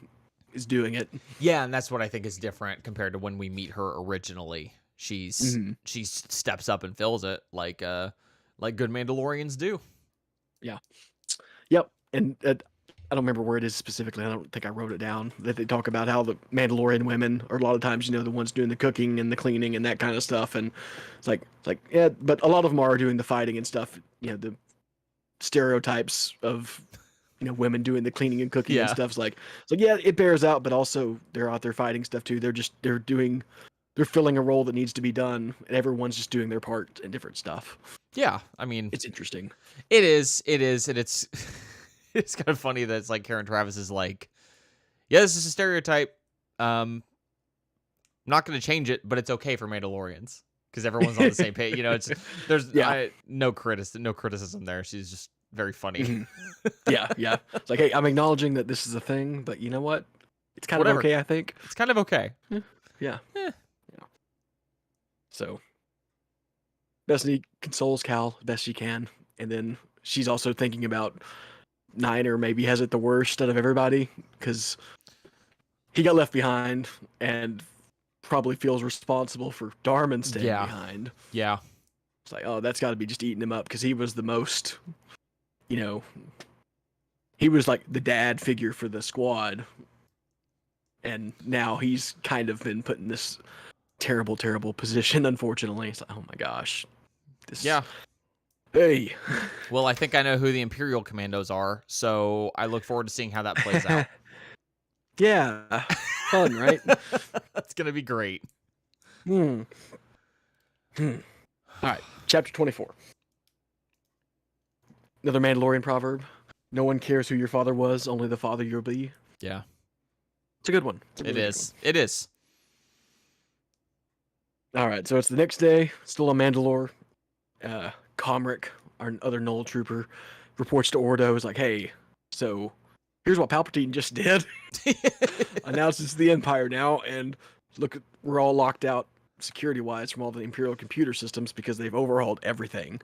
is doing it. Yeah, and that's what I think is different compared to when we meet her originally. Hmm. She steps up and fills it like good Mandalorians do. Yeah. Yep. And I don't remember where it is specifically. I don't think I wrote it down. That they talk about how the Mandalorian women are a lot of times, the ones doing the cooking and the cleaning and that kind of stuff. And it's like yeah, but a lot of them are doing the fighting and stuff. The stereotypes of women doing the cleaning and cooking and Yeah, stuff. It's like yeah, it bears out, but also they're out there fighting stuff too. They're filling a role that needs to be done, and everyone's just doing their part and different stuff. yeah. I mean, It's interesting. it is, and it's it's kind of funny that it's like Karen Travis is like, yeah, this is a stereotype. Not going to change it, but it's okay for Mandalorians because everyone's on the same page. You know, it's there's Yeah. no criticism there. She's just very funny. Hmm. Yeah, yeah. It's like, hey, I'm acknowledging that this is a thing, but you know what? It's kind of Whatever. okay, I think. It's kind of okay. Yeah. Eh. Yeah. So Destiny consoles Cal as best she can, and then she's also thinking about Niner maybe has it the worst out of everybody because he got left behind and probably feels responsible for Darman staying Yeah. behind. Yeah. It's like, oh, that's got to be just eating him up because he was the most, he was like the dad figure for the squad, and now he's kind of been put in this terrible, terrible position. Unfortunately, it's like, oh my gosh, this. Yeah. Hey. Well, I think I know who the Imperial Commandos are, so I look forward to seeing how that plays out. Yeah, fun, right? That's gonna be great. All right, chapter 24. Another Mandalorian proverb. No one cares who your father was, only the father you'll be. Yeah. It's a good one. It's a It really good is. It is. one. All right, so it's the next day, still on Mandalore. Comric, our other Knoll trooper, reports to Ordo, is like, hey, so here's what Palpatine just did. Announces the Empire now, and look, we're all locked out security-wise from all the Imperial computer systems because they've overhauled everything.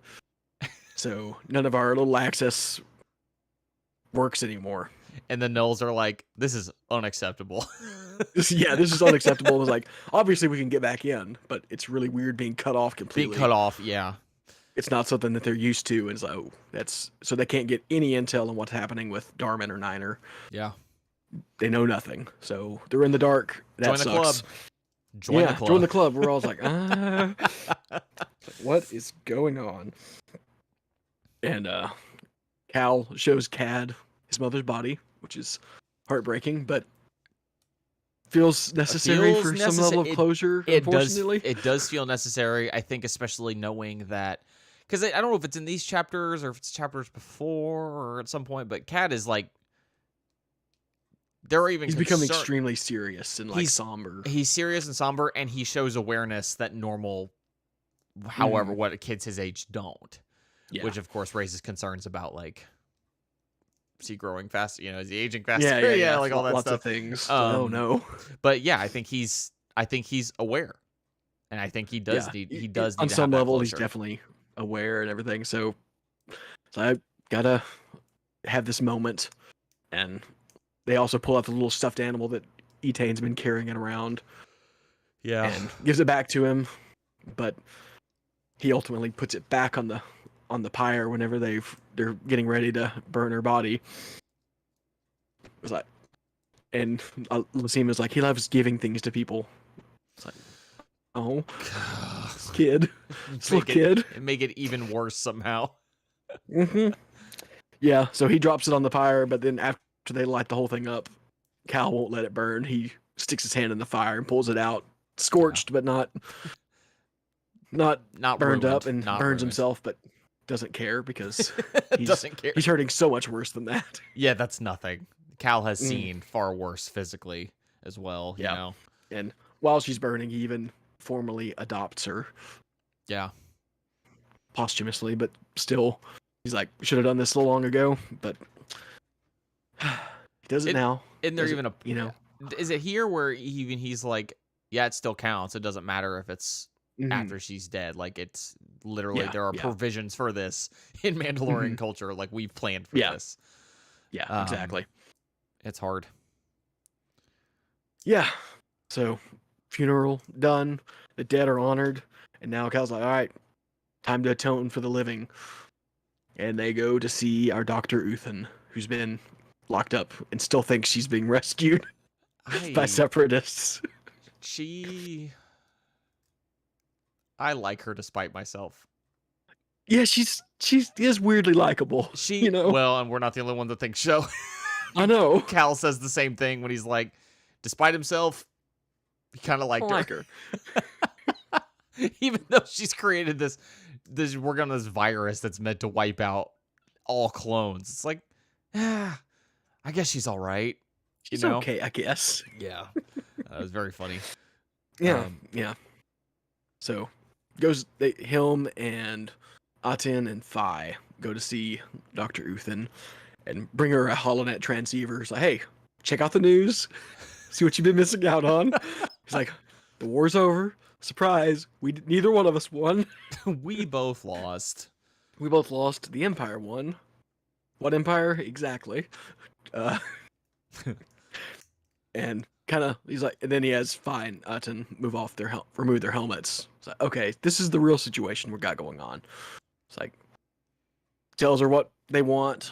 So none of our little access works anymore. And the Knolls are like, this is unacceptable. This is unacceptable. It's like, obviously we can get back in, but it's really weird being cut off completely. Being cut off, yeah. It's not something that they're used to, and it's like, oh, so they can't get any intel on what's happening with Darman or Niner. Yeah. They know nothing, so they're in the dark. That Join the sucks. club. Join the club. Join the club. We're all like, what is going on? And Cal shows Cad his mother's body, which is heartbreaking, but feels necessary for some level of closure. Unfortunately, it does feel necessary. I think, especially knowing that, because I don't know if it's in these chapters or if it's chapters before or at some point, but Cad is like, he's become extremely serious and somber. He's serious and somber, and he shows awareness that normal, however, what kids his age don't. Yeah. Which of course raises concerns about like, is he growing fast? Is he aging faster? Yeah, like all that lots stuff. of things. Oh no. But yeah, I think he's aware, and I think he does need on some level. He's definitely aware and everything. So I gotta have this moment, and they also pull out the little stuffed animal that Etain's been carrying it around. Yeah. and gives it back to him, but he ultimately puts it back on the pyre whenever they're getting ready to burn her body. It was like, and Lucima's like, he loves giving things to people. It's like, oh, this kid, this little kid. Make it even worse somehow. Yeah, so he drops it on the pyre, but then after they light the whole thing up, Cal won't let it burn. He sticks his hand in the fire and pulls it out, scorched, but not burned up, and burns himself, but doesn't care because he's hurting so much worse than that. Yeah, that's nothing. Cal has seen far worse physically as well. You know? And while she's burning, he even formally adopts her. Yeah. Posthumously, but still, he's like, should have done this so long ago, but he does it now. Isn't there even is it here where even he's like, yeah, it still counts. It doesn't matter if it's after she's dead. Like, it's literally, there are provisions for this in Mandalorian culture. Like, we've planned for this. Yeah, exactly. It's hard. Yeah. So, funeral done. The dead are honored. And now Cal's like, all right, time to atone for the living. And they go to see our Dr. Uthan, who's been locked up and still thinks she's being rescued by separatists. I like her despite myself. Yeah, she is weirdly likable. Well, and we're not the only one that thinks so. I know. Cal says the same thing when he's like, despite himself, he kind of liked her. Even though she's created this work on this virus that's meant to wipe out all clones. It's like, I guess she's all right. She's okay, I guess. Yeah. That was very funny. Yeah. So him and Aten and Phi go to see Dr. Uthan and bring her a HoloNet transceiver. It's like, hey, check out the news. See what you've been missing out on. He's like, the war's over. Surprise. Neither one of us won. We both lost. We both lost. The Empire won. What Empire? Exactly. And kind of, he's like, and then he has Phi and Aten remove their helmets. It's like, okay, this is the real situation we got going on. It's like, tells her what they want,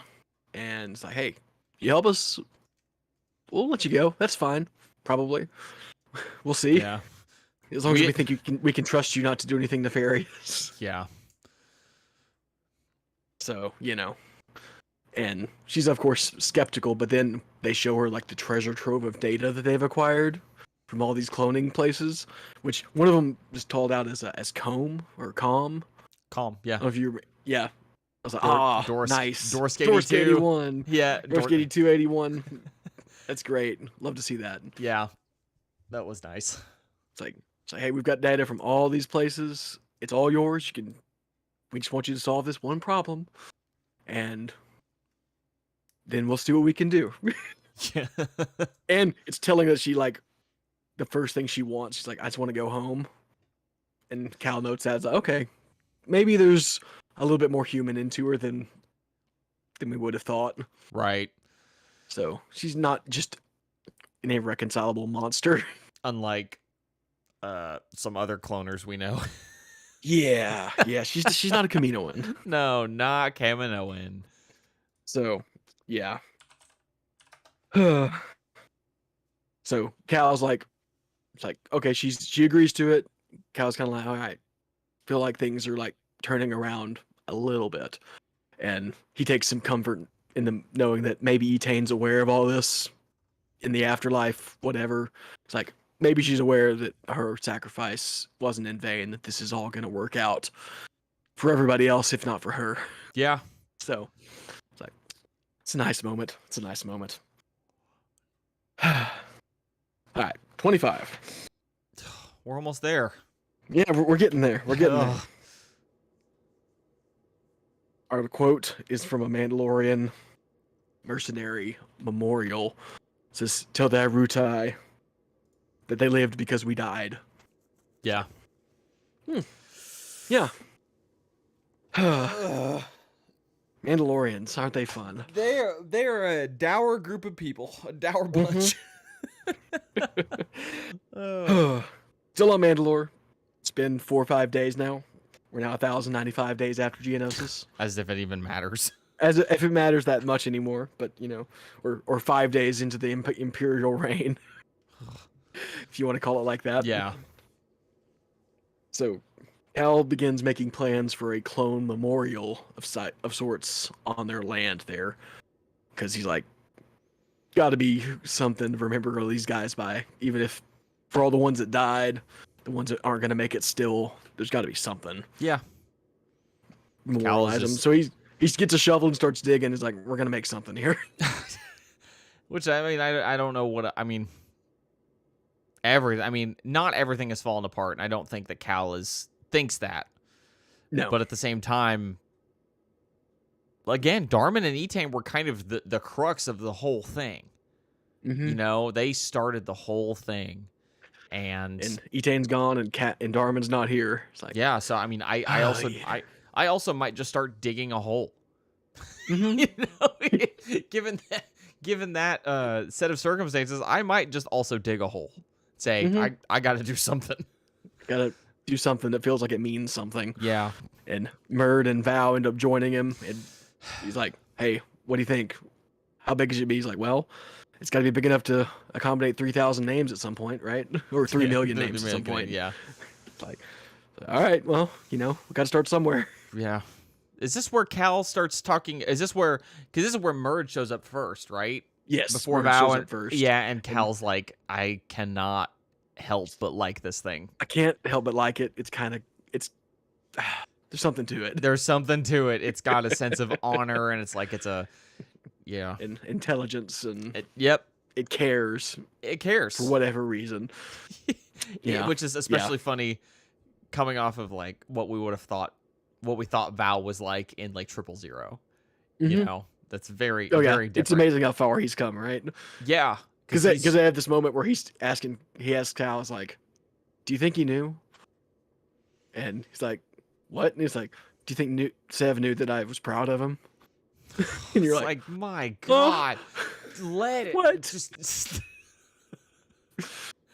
and it's like, hey, you help us, we'll let you go. That's fine. Probably. We'll see. Yeah. As long as we think we can trust you not to do anything nefarious. Yeah. So, and she's of course skeptical, but then they show her like the treasure trove of data that they've acquired from all these cloning places, which one of them is called out as Calm, yeah. I don't know if you, yeah. I was like, nice. Dorsk 81. Yeah. Dorsk 8281. That's great. Love to see that. Yeah. That was nice. It's like, hey, we've got data from all these places. It's all yours. We just want you to solve this one problem, and then we'll see what we can do. Yeah. And it's telling that she, like, the first thing she wants, she's like, I just want to go home. And Cal notes that, like, okay, maybe there's a little bit more human into her than we would have thought. Right. So she's not just an irreconcilable monster. Unlike some other cloners we know. Yeah, she's not a Kaminoan. No, not Kaminoan. So, yeah. So Cal's like, it's like, okay, she agrees to it. Cal's kind of like, all right, feel like things are like turning around a little bit, and he takes some comfort in the knowing that maybe Etane's aware of all this in the afterlife, whatever. It's like, maybe she's aware that her sacrifice wasn't in vain, that this is all going to work out for everybody else, if not for her. Yeah. So, it's like, it's a nice moment. It's a nice moment. All right, 25. We're almost there. Yeah, we're getting there. We're getting there. Our quote is from a Mandalorian mercenary memorial. It says, "Tell the Rutai that they lived because we died." Yeah. Yeah. Mandalorians, aren't they fun? They are a dour group of people, a dour bunch. So still on Mandalore. It's been 4 or 5 days now. We're now 1,095 days after Geonosis. As if it even matters. As if it matters that much anymore, but or 5 days into the Imperial reign, if you want to call it like that. Yeah. So, Cal begins making plans for a clone memorial of sorts on their land there, because he's like, got to be something to remember all these guys by, even if for all the ones that died, the ones that aren't gonna make it still, there's got to be something. Yeah. Memorialize them. So he gets a shovel and starts digging. He's like, we're gonna make something here. Which I mean, I don't know what I mean. Not everything has fallen apart, and I don't think that Cal thinks that. No. But at the same time, again, Darman and Etain were kind of the crux of the whole thing. Mm-hmm. They started the whole thing, and Etain's gone, and Darman's not here. It's like, yeah. So I mean, I also might just start digging a hole. Mm-hmm. Given that set of circumstances, I might just also dig a hole. Say, Mm-hmm. I got to do something. Gotta do something that feels like it means something. Yeah. And Murd and Val end up joining him, and he's like, hey, what do you think? How big should it be? He's like, well, it's got to be big enough to accommodate 3,000 names at some point, right? Or 3 million names at some point. Yeah. It's like, all right, well, we got to start somewhere. Yeah. Is this where Cal starts talking? Because this is where Murd shows up first, right? Yes, Before Murd Val shows up first. Yeah, and Cal's like, I cannot help but like this thing. I can't help but like it. It's there's something to it. There's something to it. It's got a sense of honor, and it's like And intelligence, and yep. It cares. It cares for whatever reason. Yeah, which is especially funny, coming off of like what we thought Val was like in like 000. Mm-hmm. That's very very different. It's amazing how far he's come, right? Yeah, because they have this moment where he asks Cal, is like, do you think he knew? And he's like, what? And he's like, do you think Sev knew that I was proud of him? And you're like, my God, let it. What? Just...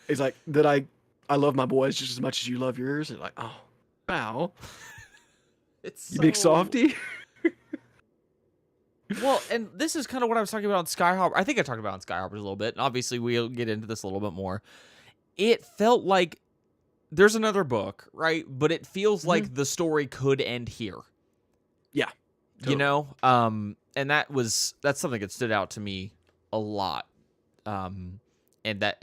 He's like, that I love my boys just as much as you love yours. And like, oh, wow. You big softy. Well, and this is kind of what I was talking about on Skyhopper. I think I talked about on Skyhopper a little bit, and obviously we'll get into this a little bit more. It felt like there's another book, right? But it feels like the story could end here. Yeah. Totally. And that's something that stood out to me a lot. And that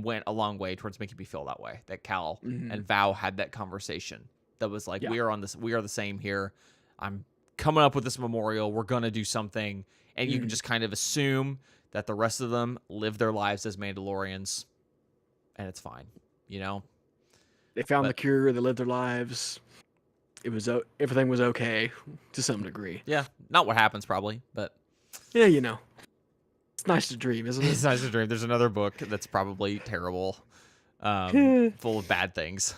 went a long way towards making me feel that way. That Cal and Val had that conversation that was like, we are the same here. I'm coming up with this memorial. We're going to do something. And you can just kind of assume that the rest of them live their lives as Mandalorians, and it's fine, They found the cure. They lived their lives. Everything was okay to some degree. Yeah, not what happens probably, but yeah, it's nice to dream, isn't it? It's nice to dream. There's another book that's probably terrible, full of bad things.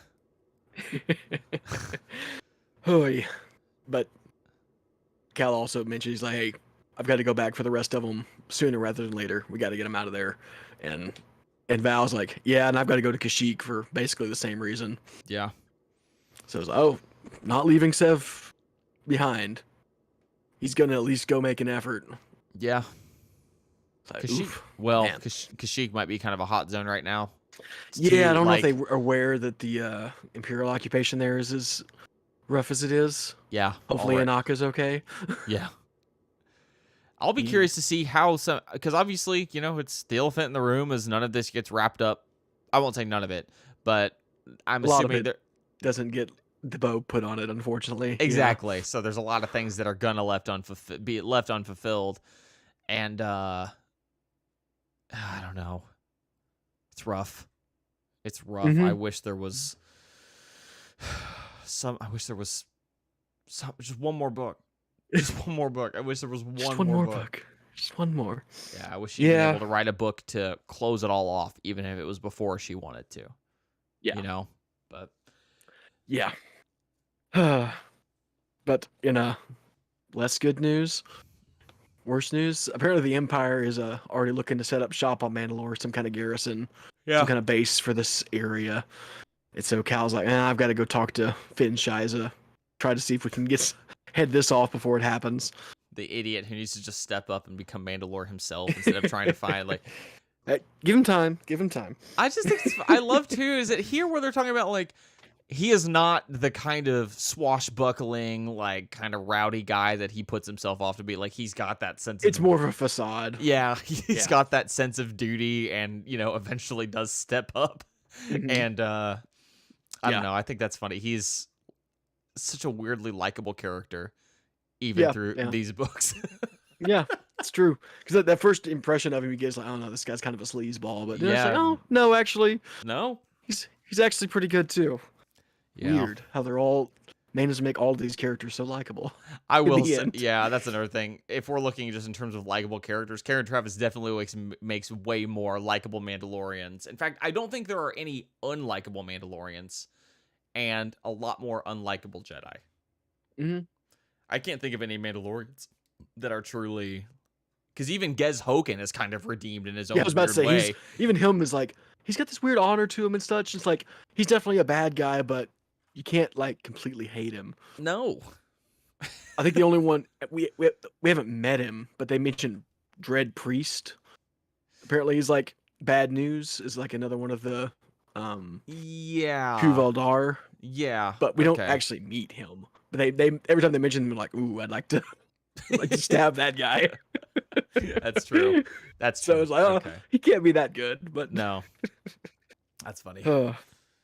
Oh yeah, but Cal also mentioned, he's like, hey, I've got to go back for the rest of them sooner rather than later. We got to get them out of there. And Val's like, yeah, and I've got to go to Kashyyyk for basically the same reason. Yeah. So it's like, not leaving Sev behind. He's going to at least go make an effort. Yeah. Like, Kashyyyk might be kind of a hot zone right now. I don't know if they were aware that the Imperial occupation there is as rough as it is. Yeah. Hopefully Anaka's okay. Yeah. I'll be curious to see how because obviously, it's the elephant in the room as none of this gets wrapped up. I won't say none of it, but I'm assuming that doesn't get the bow put on it, unfortunately. Exactly. Yeah. So there's a lot of things that are gonna be left unfulfilled, and I don't know. It's rough. It's rough. I wish there was just one more book. Just one more book. I wish there was one more book. Just one more. Yeah, I wish she'd been able to write a book to close it all off, even if it was before she wanted to. Yeah. But yeah. But in less good news, worse news, apparently the Empire is already looking to set up shop on Mandalore, some kind of garrison, some kind of base for this area. And so Cal's like, I've got to go talk to Finn Shiza, try to see if we can head this off before it happens. The idiot who needs to just step up and become Mandalore himself instead of trying to find like. Hey, give him time. Give him time. I just think I love too is that here where they're talking about like he is not the kind of swashbuckling like kind of rowdy guy that he puts himself off to be. Like he's got that sense. It's more of a facade. Yeah, he's got that sense of duty, and eventually does step up. Mm-hmm. And I don't know. I think that's funny. He's such a weirdly likable character, even through these books. Yeah, it's true. Because that first impression of him, you get like, oh no, this guy's kind of a sleazeball. But then it's like, oh no, actually, no, he's actually pretty good too. Yeah. Weird how they're all managed to make all these characters so likable. I will say, that's another thing. If we're looking just in terms of likable characters, Karen Travis definitely makes way more likable Mandalorians. In fact, I don't think there are any unlikable Mandalorians, and a lot more unlikable Jedi. Mm-hmm. I can't think of any Mandalorians that are truly, because even Gez Hoken is kind of redeemed in his own way. Even him is like, he's got this weird honor to him and such. It's like he's definitely a bad guy, but you can't like completely hate him. No. I think the only one we haven't met him, but they mentioned Dread Priest. Apparently he's like bad news is like another one of the Kuvaldar. Yeah. But we don't actually meet him. But they every time they mention him, they're like, ooh, I'd like to stab that guy. That's true. That's true. So it's like, he can't be that good, but no. That's funny.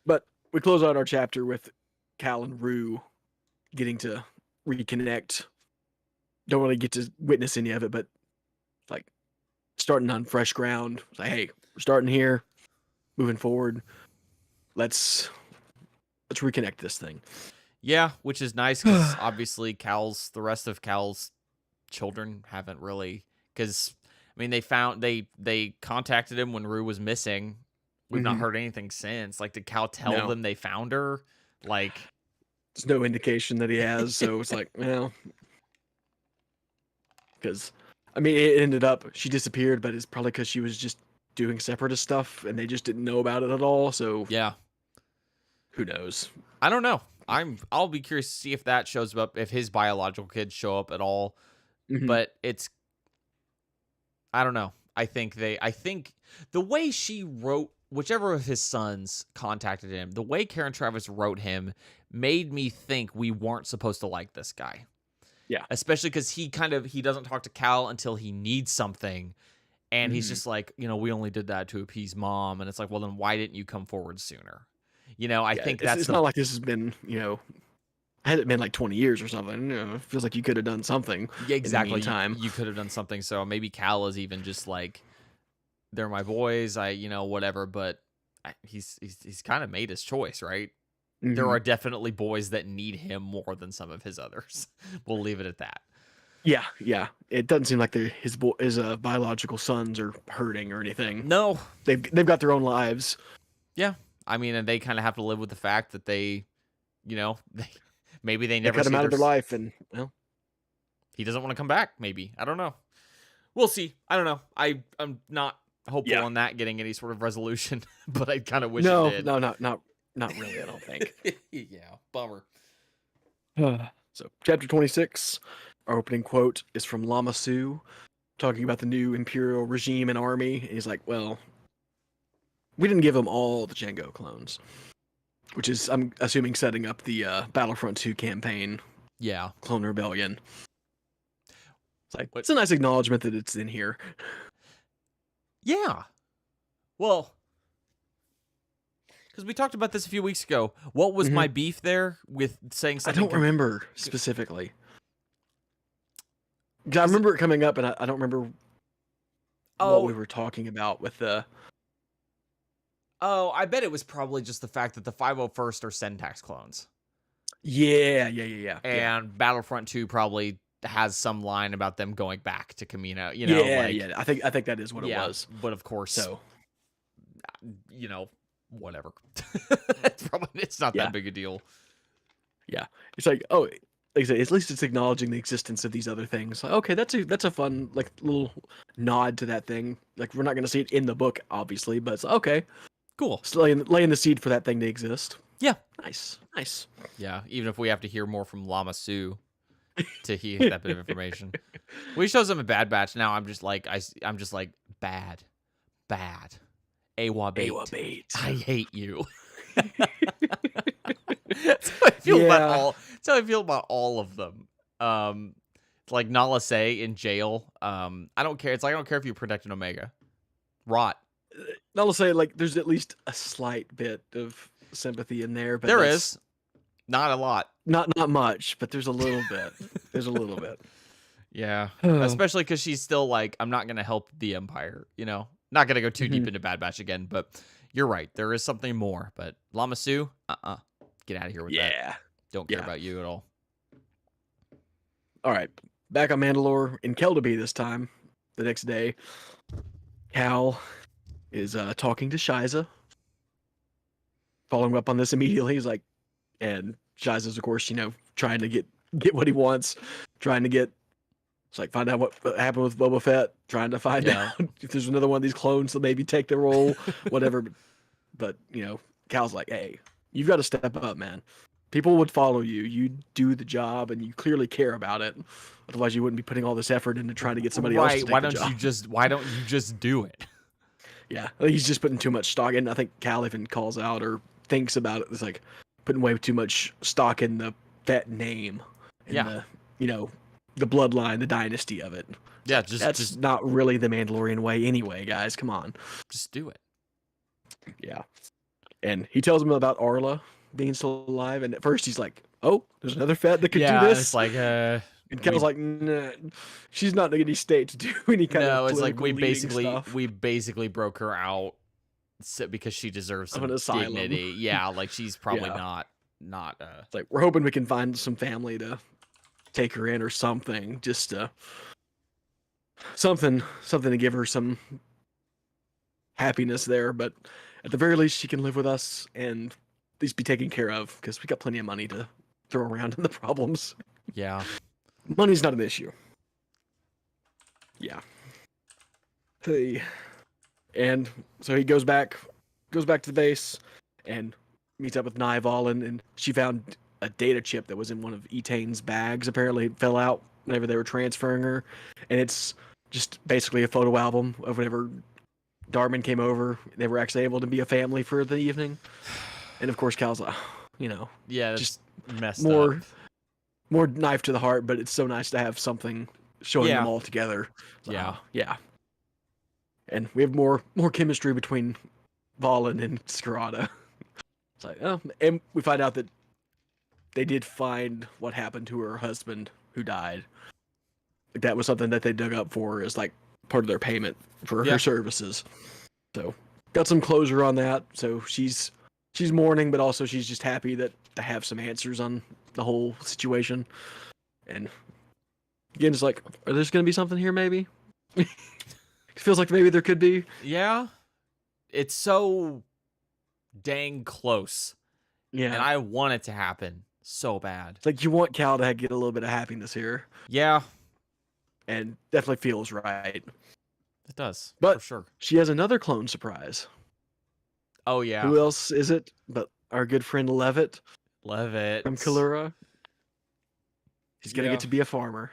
But we close out our chapter with Cal and Rue getting to reconnect. Don't really get to witness any of it, but like starting on fresh ground. It's like, hey, we're starting here, moving forward. Let's reconnect this thing. Yeah, which is nice because obviously the rest of Cal's children haven't really, because I mean they contacted him when Rue was missing. We've not heard anything since. Like, did Cal tell them they found her? Like, there's no indication that he has. So it's like, well, because I mean, it ended up she disappeared, but it's probably because she was just doing separatist stuff and they just didn't know about it at all. So yeah, who knows? I don't know. I'll be curious to see if that shows up, if his biological kids show up at all. But I don't know. I think the way she wrote, whichever of his sons contacted him, the way Karen Travis wrote him made me think we weren't supposed to like this guy. Yeah. Especially because he doesn't talk to Cal until he needs something. And he's just like, we only did that to appease mom. And it's like, well, then why didn't you come forward sooner? I think it's not like this has been, had it been like 20 years or something, it feels like you could have done something. Yeah, exactly. In the meantime. You could have done something. So maybe Cal is even just like, they're my boys, whatever, but he's kind of made his choice, right? There are definitely boys that need him more than some of his others. We'll leave it at that. Yeah. It doesn't seem like his biological sons are hurting or anything. No. They've got their own lives. Yeah. I mean, and they kind of have to live with the fact that they maybe they never cut him out of their life, and he doesn't want to come back. Maybe, I don't know. We'll see. I don't know. I'm not hopeful on that getting any sort of resolution, but I kind of wish it did. No, not really. I don't think. Yeah, bummer. So, chapter 26, our opening quote is from Lama Su, talking about the new Imperial regime and army. And he's like, well, we didn't give them all the Jango clones, which is, I'm assuming, setting up the Battlefront 2 campaign. Yeah. Clone Rebellion. It's like, it's a nice acknowledgement that it's in here. Yeah. Well, because we talked about this a few weeks ago. What was my beef there with saying something? I don't remember specifically. I remember it coming up, and I don't remember what we were talking about with the... Oh, I bet it was probably just the fact that the 501st are Syntax clones. Yeah. And Battlefront 2 probably has some line about them going back to Camino. Yeah. I think that is what it was. But of course, whatever. It's not that big a deal. Yeah, it's like, oh, like I said, at least it's acknowledging the existence of these other things. Like, okay, that's a fun like little nod to that thing. Like, we're not going to see it in the book, obviously, but it's okay. Cool. It's laying the seed for that thing to exist. Yeah. Nice. Yeah. Even if we have to hear more from Lama Su to hear that bit of information. We shows him a Bad Batch. Now I'm just like, I'm just like, bad. Awa Awa bait. bait. I hate you. That's how I feel about Yeah. all. That's how I feel about all of them. Like Nala Se in jail. I don't care. It's like I don't care if you protect an Omega. Rot. I'll say like there's at least a slight bit of sympathy in there, but There is not a lot. not much, but there's a little bit. There's a little bit. Yeah, especially because she's still like, I'm not gonna help the Empire. You know, not gonna go too deep into Bad Batch again, but you're right. There is something more. But Lama Su, get out of here with that. Don't care about you at all. All right, back on Mandalore in Keldaby this time. The next day, Cal is talking to Shiza, following up on this immediately. He's like, and Shiza's of course, trying to get what he wants, trying to get. It's like find out what happened with Boba Fett, trying to find out if there's another one of these clones that maybe take the role, whatever. But Cal's like, hey, you've got to step up, man. People would follow you. You do the job, and you clearly care about it. Otherwise, you wouldn't be putting all this effort into trying to get somebody else to take Why the don't job. Why don't you just do it? Yeah, I think he's just putting too much stock in. I think Cal even calls out or thinks about it. It's like putting way too much stock in the Fett name, and the bloodline, the dynasty of it. Yeah, That's not really the Mandalorian way anyway, guys. Come on. Just do it. Yeah. And he tells him about Arla being still alive, and at first he's like, oh, there's another Fett that could do this? It's like, and Cal's like, nah, she's not in any state to do any kind of it's like we stuff. basically broke her out because she deserves some dignity. Yeah, like she's probably not It's like we're hoping we can find some family to take her in or something, just something to give her some happiness there, but at the very least she can live with us and at least be taken care of because we got plenty of money to throw around in the problems. Yeah. Money's not an issue. Yeah. Hey. And so he goes back to the base and meets up with Nye Valen, and she found a data chip that was in one of Etane's bags. Apparently it fell out whenever they were transferring her, and it's just basically a photo album of whenever Darman came over. They were actually able to be a family for the evening, and of course Cal's like, that's just messed up. More knife to the heart, but it's so nice to have something showing them all together. Yeah. And we have more chemistry between Valen and Scarada. It's like, and we find out that they did find what happened to her husband who died. That was something that they dug up for as like part of their payment for her services. So got some closure on that. So she's mourning, but also she's just happy to have some answers on the whole situation. And again, it's like, are there going to be something here? Maybe. It feels like maybe there could be. Yeah, it's so dang close. Yeah, and I want it to happen so bad. It's like you want Cal to get a little bit of happiness here. Yeah, and definitely feels right. It does, but for sure. She has another clone surprise. Oh yeah. Who else is it but our good friend Levitt from Kalura? He's gonna get to be a farmer.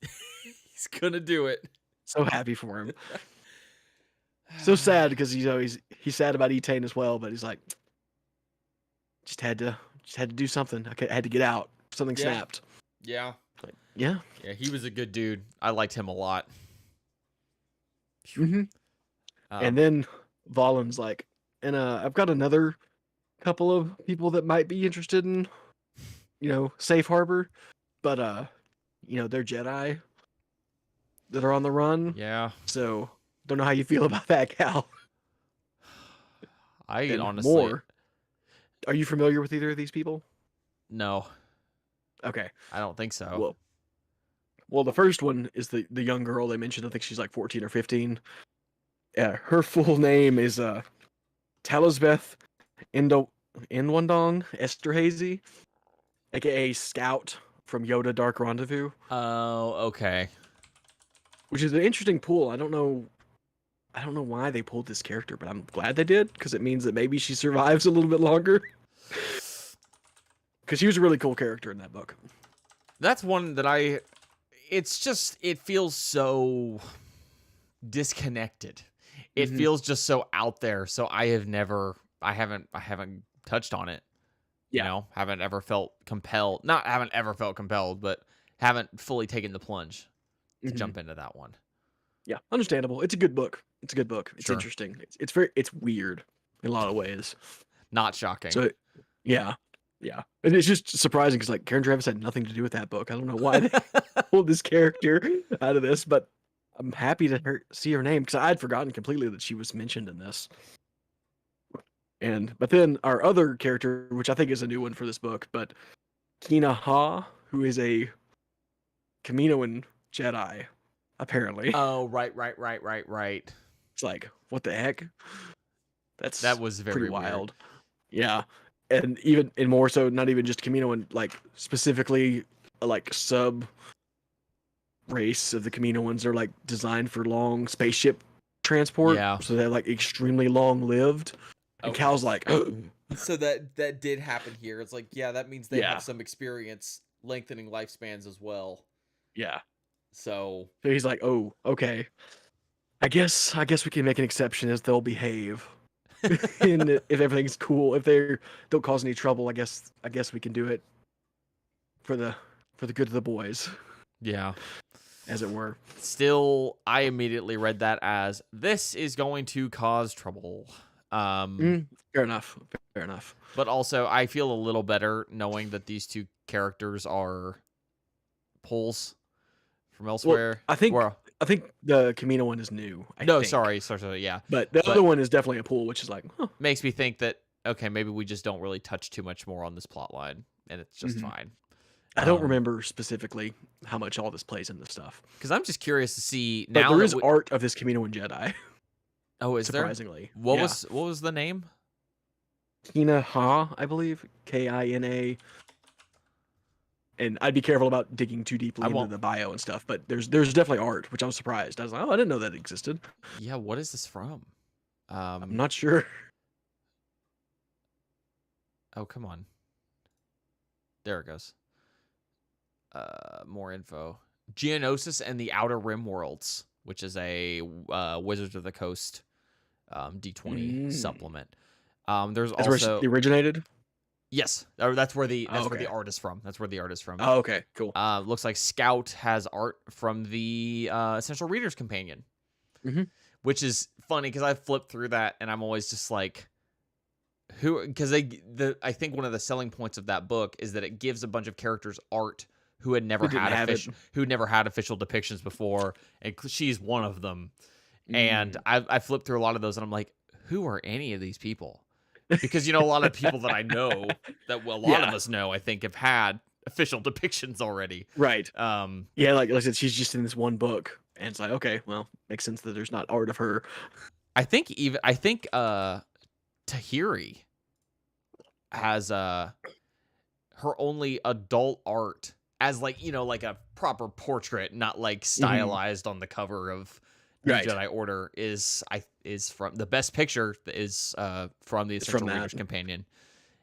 He's gonna do it. So happy for him. So sad because he's sad about Etane as well, but he's like, just had to do something. I had to get out. Something snapped. Yeah. Like, yeah, he was a good dude. I liked him a lot. Mm-hmm. And then Valen's like, and I've got another couple of people that might be interested in, Safe Harbor, but they're Jedi that are on the run. Yeah. So don't know how you feel about that, Cal. I honestly. Are you familiar with either of these people? No. Okay. I don't think so. Well, the first one is the young girl they mentioned. I think she's like 14 or 15. Yeah, her full name is Talisbeth Inwandong Esterhazy, aka Scout from Yoda Dark Rendezvous. Oh, okay. Which is an interesting pull. I don't know why they pulled this character, but I'm glad they did because it means that maybe she survives a little bit longer. Because he was a really cool character in that book. That's one that it's just, it feels so disconnected. It feels just so out there. So I haven't touched on it. You know, haven't ever felt compelled. Not haven't ever felt compelled, but haven't fully taken the plunge to jump into that one. Yeah, understandable. It's a good book. It's Sure. interesting. It's weird in a lot of ways. Not shocking. So, yeah. And it's just surprising because like Karen Travis had nothing to do with that book. I don't know why they pulled this character out of this, but I'm happy to see her name because I had forgotten completely that she was mentioned in this. But then our other character, which I think is a new one for this book, but Kina Ha, who is a Kaminoan Jedi, apparently. Oh, right. It's like, what the heck? That was very pretty wild. Weird. Yeah. And more so, not even just Kaminoan, like specifically like sub race of the Kaminoans are like designed for long spaceship transport. Yeah. So they're like extremely long lived. And Cal's like, so that did happen here. It's like, yeah, that means they have some experience lengthening lifespans as well. Yeah. So he's like, oh, okay. I guess we can make an exception as they'll behave. And if everything's cool, if they don't cause any trouble, I guess we can do it for the good of the boys. Yeah. As it were. Still, I immediately read that as this is going to cause trouble. Fair enough. But also, I feel a little better knowing that these two characters are pulls from elsewhere. Well, I think the Camino one is new. Sorry, yeah. But the other one is definitely a pull, which is like, makes me think that okay, maybe we just don't really touch too much more on this plot line, and it's just fine. I don't remember specifically how much all this plays into stuff. Because I'm just curious to see now. But there is art of this Kaminoan Jedi. Oh, is surprisingly? What was the name? Kina Ha, I believe. Kina. And I'd be careful about digging too deeply into the bio and stuff, but there's definitely art, which I was surprised. I was like, oh, I didn't know that existed. Yeah, what is this from? I'm not sure. Oh, come on. There it goes. More info. Geonosis and the Outer Rim Worlds, which is a Wizards of the Coast D20 supplement. There's That's also where she originated. Yes, that's where the art is from. That's where the art is from. Oh, okay, cool. Looks like Scout has art from the Essential Reader's Companion, which is funny because I flipped through that and I'm always just like, who? Because I think one of the selling points of that book is that it gives a bunch of characters art who had never had official depictions before, and she's one of them. And I flipped through a lot of those and I'm like, who are any of these people? Because, a lot of people that I know, that a lot of us know, I think, have had official depictions already. Right. Yeah, like I said, she's just in this one book. And it's like, okay, well, makes sense that there's not art of her. I think Tahiri has her only adult art as like a proper portrait, not like stylized on the cover of the Jedi Order is from the best picture is from the Essential Reader's Companion.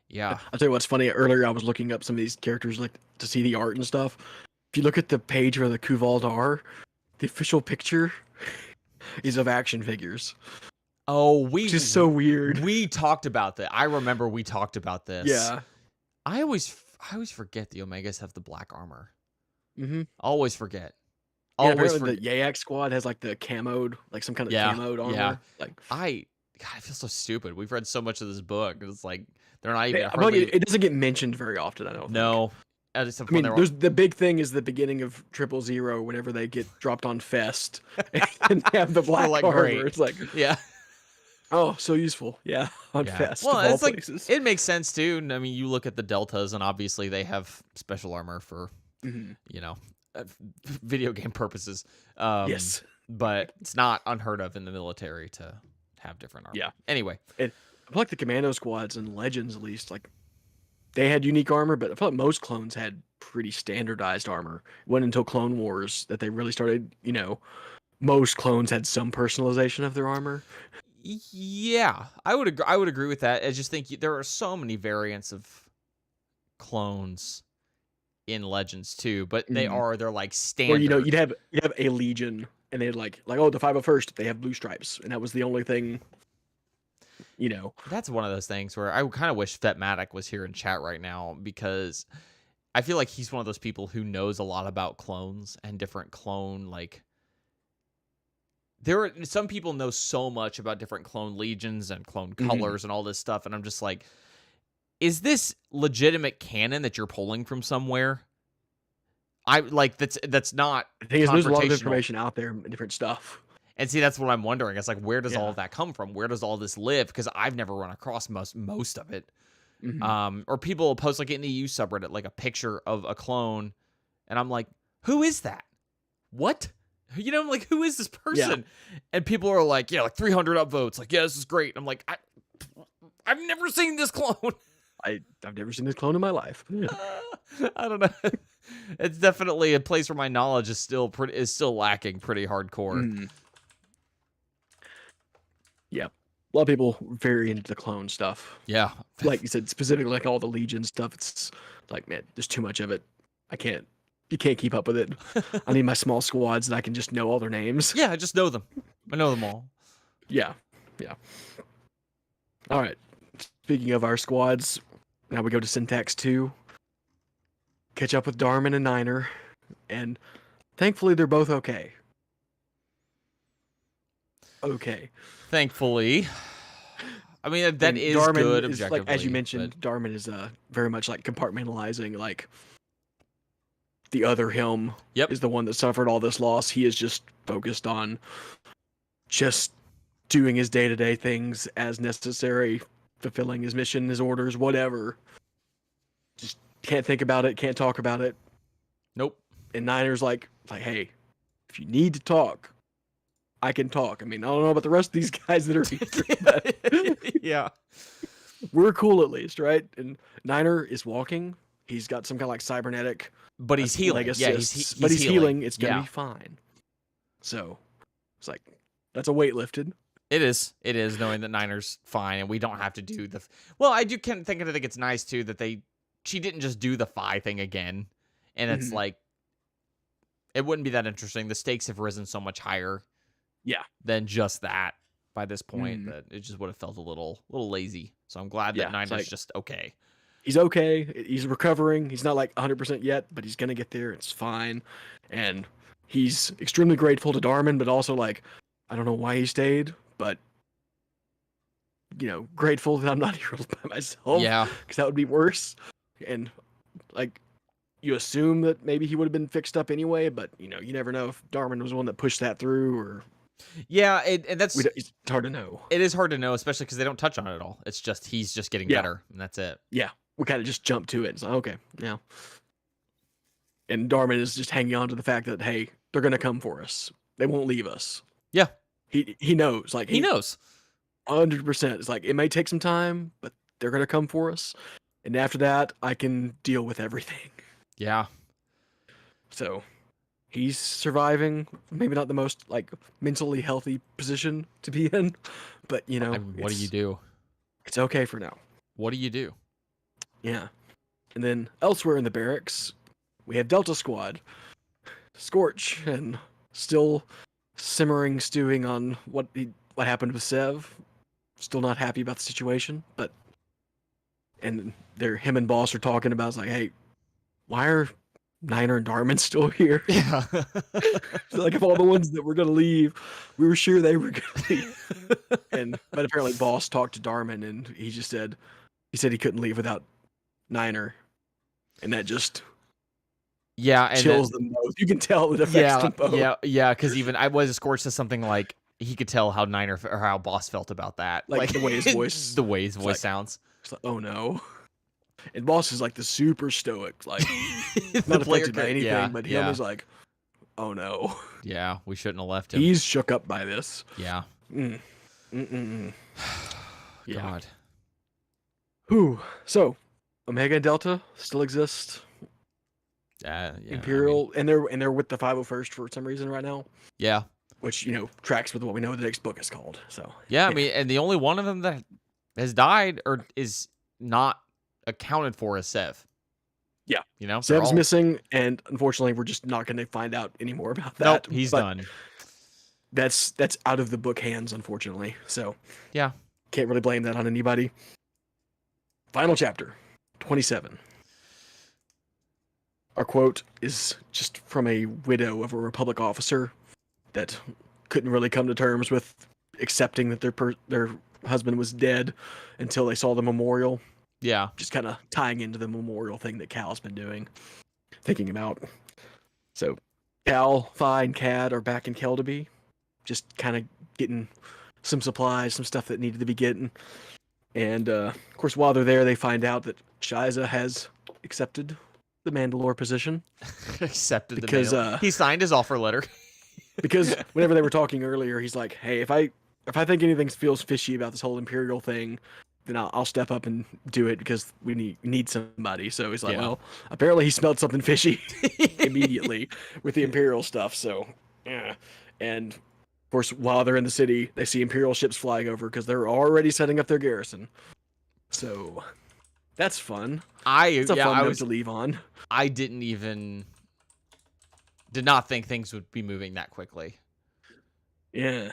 Yeah. I'll tell you what's funny. Earlier I was looking up some of these characters like to see the art and stuff. If you look at the page where the Kuvald are, the official picture is of action figures. Oh, which is so weird. We talked about that. I remember we talked about this. Yeah. I always forget the Omegas have the black armor. Always forget. The Yayak squad has like the camoed, like some kind of camoed armor. Yeah. Like I feel so stupid. We've read so much of this book. It's like they're not even. It doesn't get mentioned very often. I don't think. No. I mean, there's the big thing is the beginning of 000 whenever they get dropped on Fest and they have the black armor. Great. It's like oh, so useful. Yeah, on Fest. Well, it's like it makes sense too. I mean, you look at the Deltas, and obviously they have special armor for video game purposes. Yes, but it's not unheard of in the military to have different armor. Yeah. Anyway, I feel like the Commando squads and Legends, at least, like they had unique armor, but I feel like most clones had pretty standardized armor. It wasn't until Clone Wars that they really started. Most clones had some personalization of their armor. Yeah, I would agree with that. I just think there are so many variants of clones in Legends too, but Mm. they're like Or standard. you'd have a legion, and they'd like oh, the 501st, they have blue stripes, and that was the only thing. That's one of those things where I kind of wish Vetmatic was here in chat right now, because I feel like he's one of those people who knows a lot about clones and different clone, like, some people know so much about different clone legions and clone colors and all this stuff, and I'm just like, is this legitimate canon that you're pulling from somewhere? That's not The thing is, there's a lot of confrontational. information out there and different stuff. And see, that's what I'm wondering. It's like, where does all Yeah. of that come from? Where does all this live? Because I've never run across most of it. Or people will post like in the EU subreddit like a picture of a clone, and I'm like, who is that? What? I'm like, who is this person? And people are like, yeah, like 300 upvotes. Like, yeah, this is great. I'm like, I've never seen this clone. I've never seen this clone in my life. I don't know. It's definitely a place where my knowledge is still lacking pretty hardcore. Yeah. A lot of people very into the clone stuff. Yeah. Like you said, specifically like all the Legion stuff. It's like, man, there's too much of it. You can't keep up with it. I need my small squads that I can just know all their names. Yeah, I just know them. I know them all. Yeah. All right. Speaking of our squads, now we go to Syntax 2. Catch up with Darman and Niner. And thankfully, they're both okay. Okay. Thankfully. I mean, that is Darman good is, objectively. like, as you mentioned, Darman is very much like compartmentalizing, like the other him is the one that suffered all this loss. He is just focused on just doing his day-to-day things as necessary, fulfilling his mission, his orders, whatever. Just can't think about it, can't talk about it. Nope. And Niner's like, hey, if you need to talk, I can talk. I mean, I don't know about the rest of these guys that are here, but yeah. We're cool at least, right? And Niner is walking. He's got some kind of like cybernetic, but he's healing. Yeah, he's healing. It's gonna be fine. So it's like that's a weight lifted. It is knowing that Niner's fine, and we don't have to do the. Well, I think it's nice too that she didn't just do the Phi thing again, and it's like it wouldn't be that interesting. The stakes have risen so much higher, than just that by this point that it just would have felt a little lazy. So I'm glad that Niner's just okay. He's okay. He's recovering. He's not like 100% yet, but he's gonna get there. It's fine, and he's extremely grateful to Darman, but also like I don't know why he stayed, but grateful that I'm not here by myself. Yeah, because that would be worse. And like you assume that maybe he would have been fixed up anyway, but you never know if Darman was the one that pushed that through or. Yeah, and that's it's hard to know. It is hard to know, especially because they don't touch on it at all. It's just he's just getting better, and that's it. Yeah, we kind of just jump to it. It's like, okay, yeah. And Darman is just hanging on to the fact that hey, they're gonna come for us. They won't leave us. Yeah, he knows. Like he knows. 100%. It's like it may take some time, but they're gonna come for us. And after that, I can deal with everything. Yeah. So. He's surviving, maybe not the most like mentally healthy position to be in, but what do you do? It's okay for now. What do you do? Yeah. And then elsewhere in the barracks, we have Delta Squad, Scorch, and still simmering, stewing on what happened with Sev. Still not happy about the situation, and him and Boss are talking about, it's like, hey, why are Niner and Darman still here? Yeah. So like, of all the ones that were gonna leave, we were sure they were gonna leave. But apparently Boss talked to Darman, and he said he couldn't leave without Niner, and that just and chills them both. You can tell it affects them both. Yeah, because even Scorch says something like he could tell how Niner or how Boss felt about that, like the way his voice, sounds. It's like, oh no. And Boss is like the super stoic, like not affected by anything, but him is like, oh no. Yeah, we shouldn't have left him. He's shook up by this. Yeah. God. Whew. So, Omega and Delta still exist. Yeah. Imperial, and they're with the 501st for some reason right now. Yeah. which tracks with what we know the next book is called. So yeah, I mean, and the only one of them that has died or is not accounted for is Sev. Yeah, they're Sev's all missing, and unfortunately, we're just not going to find out any more about that. Nope, he's done. That's out of the book hands, unfortunately. So yeah, can't really blame that on anybody. Final chapter, 27. Our quote is just from a widow of a Republic officer that couldn't really come to terms with accepting that their husband was dead until they saw the memorial. Yeah. Just kind of tying into the memorial thing that Cal's been thinking about. So Cal, Phi, and Cad are back in Keldaby, just kind of getting some supplies, some stuff that needed to be getting. And of course, while they're there, they find out that Shiza has accepted the Mandalore position. Accepted because he signed his offer letter. Because whenever they were talking earlier, he's like, "Hey, if I think anything feels fishy about this whole Imperial thing, then I'll step up and do it because we need somebody." So he's like, well, apparently he smelled something fishy immediately with the Imperial stuff. So, yeah. And of course, while they're in the city, they see Imperial ships flying over because they're already setting up their garrison. So that's fun. It's a fun note to leave on. I did not think things would be moving that quickly. Yeah.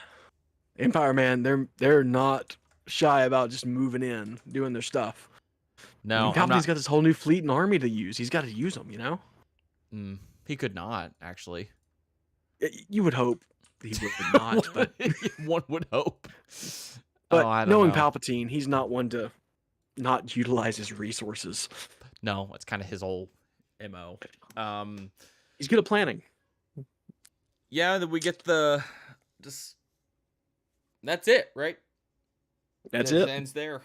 Empire, man, they're not shy about just moving in, doing their stuff. No, Palpatine's got this whole new fleet and army to use. He's got to use them, He could not, actually. You would hope he would not, but one would hope. But knowing Palpatine, he's not one to not utilize his resources. No, it's kind of his whole MO. He's good at planning. Yeah, then we get that's it, right? That's it. It ends there.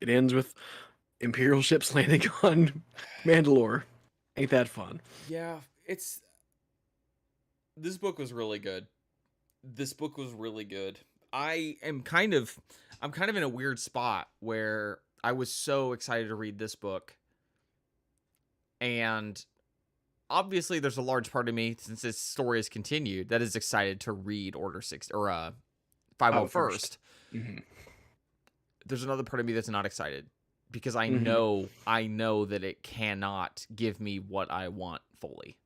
It ends with Imperial ships landing on Mandalore. Ain't that fun? Yeah, this book was really good. I'm kind of in a weird spot where I was so excited to read this book. And obviously there's a large part of me, since this story has continued, that is excited to read Order 6 or 501st. Mm-hmm. There's another part of me that's not excited because I know that it cannot give me what I want fully.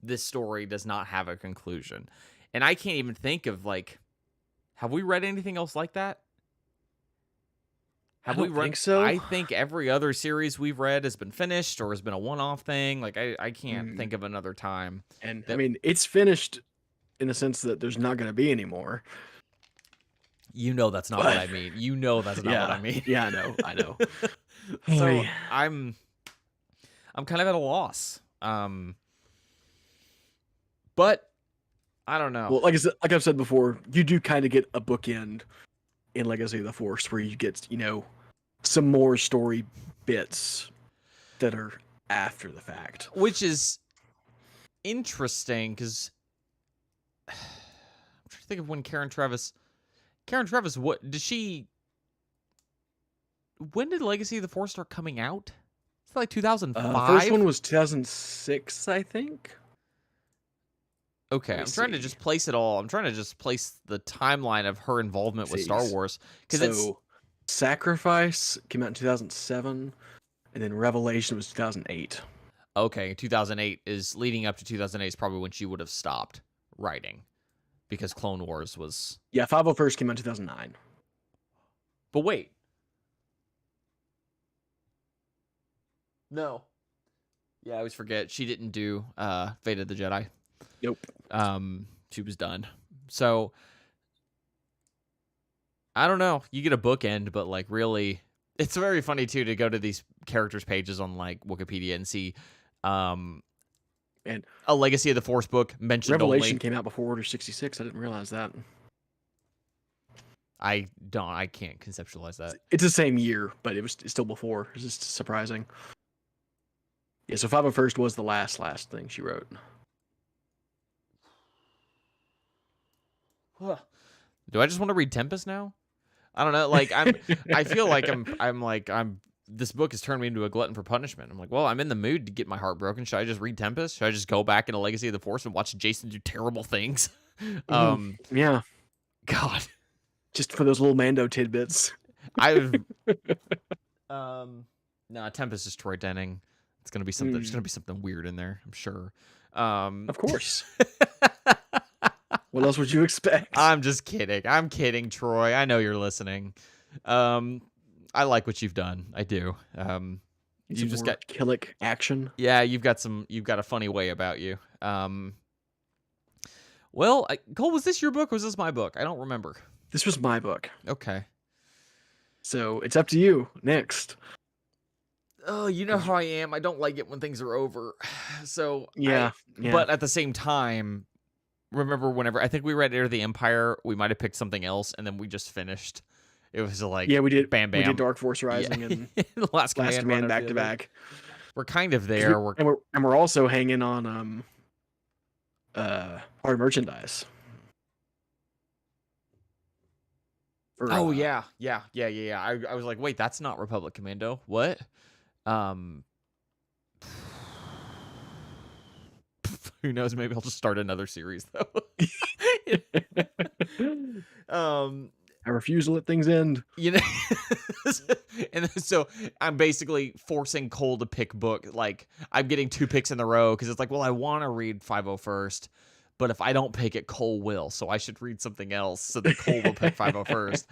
This story does not have a conclusion. And I can't even think of, have we read anything else like that? I don't think so. I think every other series we've read has been finished or has been a one-off thing. I can't think of another time. And I mean, it's finished in the sense that there's not going to be any more. That's not what I mean. That's not what I mean. Yeah, I know. So I'm kind of at a loss. But I don't know. Well, like I've said before, you do kind of get a bookend in Legacy of the Force where you get, some more story bits that are after the fact. Which is interesting because I'm trying to think of when Karen Travis, when did Legacy of the Force start coming out? It's like 2005? First one was 2006, I think. Okay, I'm trying to just place it all. I'm trying to just place the timeline of her involvement with Star Wars. So, Sacrifice came out in 2007, and then Revelation was 2008. Okay, 2008 is leading up to 2008 is probably when she would have stopped writing, because Clone Wars was... Yeah, 501st came out in 2009. But wait. No. Yeah, I always forget. She didn't do Fate of the Jedi. Nope. She was done. So I don't know. You get a bookend, but really, it's very funny too to go to these characters' pages on Wikipedia and see and a Legacy of the Force book mentioned. Revelation came out before Order 66. I didn't realize that. I can't conceptualize that. It's the same year, but it's still before. It's just surprising. Yeah, so 501st was the last thing she wrote. Do I just want to read Tempest now? I don't know. I feel like I'm this book has turned me into a glutton for punishment. I'm like, well, I'm in the mood to get my heart broken. Should I just read Tempest? Should I just go back into Legacy of the Force and watch Jason do terrible things? Yeah. God. Just for those little Mando tidbits. No, Tempest is Troy Denning. It's gonna be something. There's gonna be something weird in there, I'm sure. Of course. What else would you expect? I'm just kidding. I'm kidding, Troy. I know you're listening. I like what you've done. I do. You just got Killick action. Yeah, you've got a funny way about you. Well, Cole, was this your book or was this my book? I don't remember. This was my book. Okay. So it's up to you next. Oh, you know how I am. I don't like it when things are over. So yeah. But at the same time, remember whenever I think we read Heir of the Empire, we might have picked something else, and then we just finished. It was like we did. Bam bam. We did Dark Force Rising and Last Command back to back. We're kind of there. We're also hanging on Hard Merchandise. Yeah. I was like, wait, that's not Republic Commando. What? Who knows? Maybe I'll just start another series though. I refuse to let things end. You know, and so I'm basically forcing Cole to pick book. Like I'm getting 2 picks in the row because it's like, well, I want to read 501st, but if I don't pick it, Cole will. So I should read something else so that Cole will pick 501st.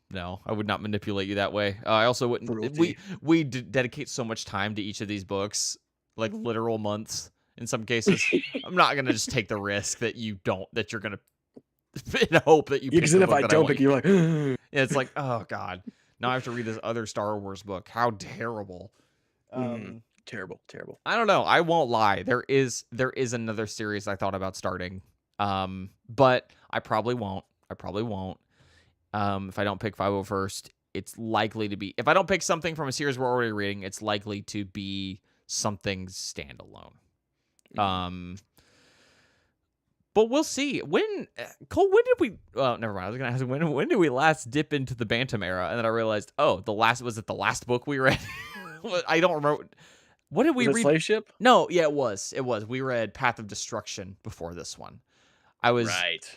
No, I would not manipulate you that way. I also wouldn't. Cruelty. We dedicate so much time to each of these books, like literal months in some cases. I'm not gonna just take the risk that you're gonna in hope that you. Because then if I don't pick, you're like, it's like, oh god, now I have to read this other Star Wars book. How terrible. Terrible. I don't know. I won't lie. There is another series I thought about starting, but I probably won't. If I don't pick 501st, it's likely to be. If I don't pick something from a series we're already reading, it's likely to be something standalone. But we'll see. Cole, when did we? Well, never mind. I was gonna ask when did we last dip into the Bantam era, and then I realized, was it the last book we read? I don't remember. What did we read? Slave Ship? No, yeah, it was. We read Path of Destruction before this one. I was right.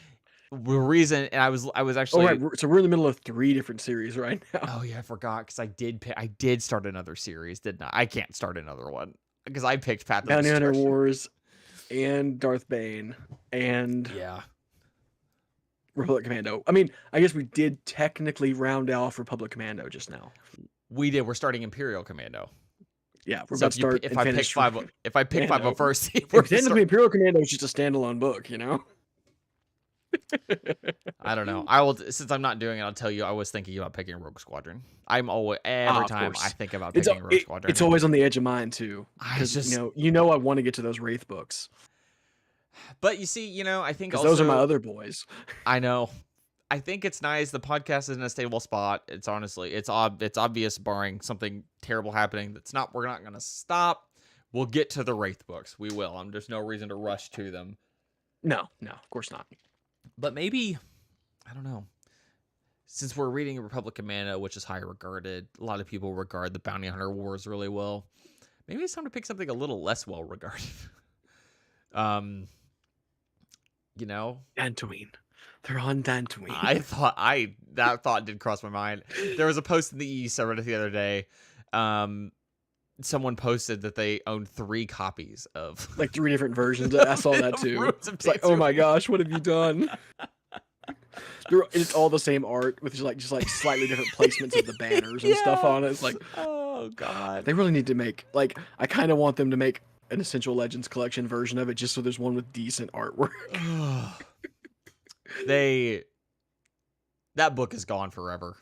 The reason, and I was actually. Oh, right. So we're in the middle of 3 different series right now. Oh yeah, I forgot because I did start another series, didn't I? I can't start another one because I picked Path of Destruction. Hunter Wars, and Darth Bane, and Republic Commando. I mean, I guess we did technically round off Republic Commando just now. We did. We're starting Imperial Commando. Yeah, we're about to start. If I pick 501st, technically Imperial Commando is just a standalone book, you know. I don't know. I will, since I'm not doing it, I'll tell you. I was thinking about picking Rogue Squadron. I'm always every time I think about picking Rogue Squadron. It's always on the edge of mine too. Because you know, I want to get to those Wraith books. But you see, I think also, those are my other boys. I know. I think it's nice. The podcast is in a stable spot. It's obvious, barring something terrible happening. We're not going to stop. We'll get to the Wraith books. We will. There's no reason to rush to them. No, of course not. But maybe, I don't know. Since we're reading Republic Commando, which is high regarded, a lot of people regard the Bounty Hunter Wars really well. Maybe it's time to pick something a little less well regarded. Dantooine. They're on Dantooine. That thought did cross my mind. There was a post in the East I read it the other day. Someone posted that they own 3 copies of 3 different versions. I saw that too. It's like, oh my gosh, what have you done? It's all the same art with just slightly different placements of the banners and stuff on it. It's like, oh god, they really need to make I kind of want them to make an Essential Legends collection version of it, just so there's one with decent artwork. That book is gone forever.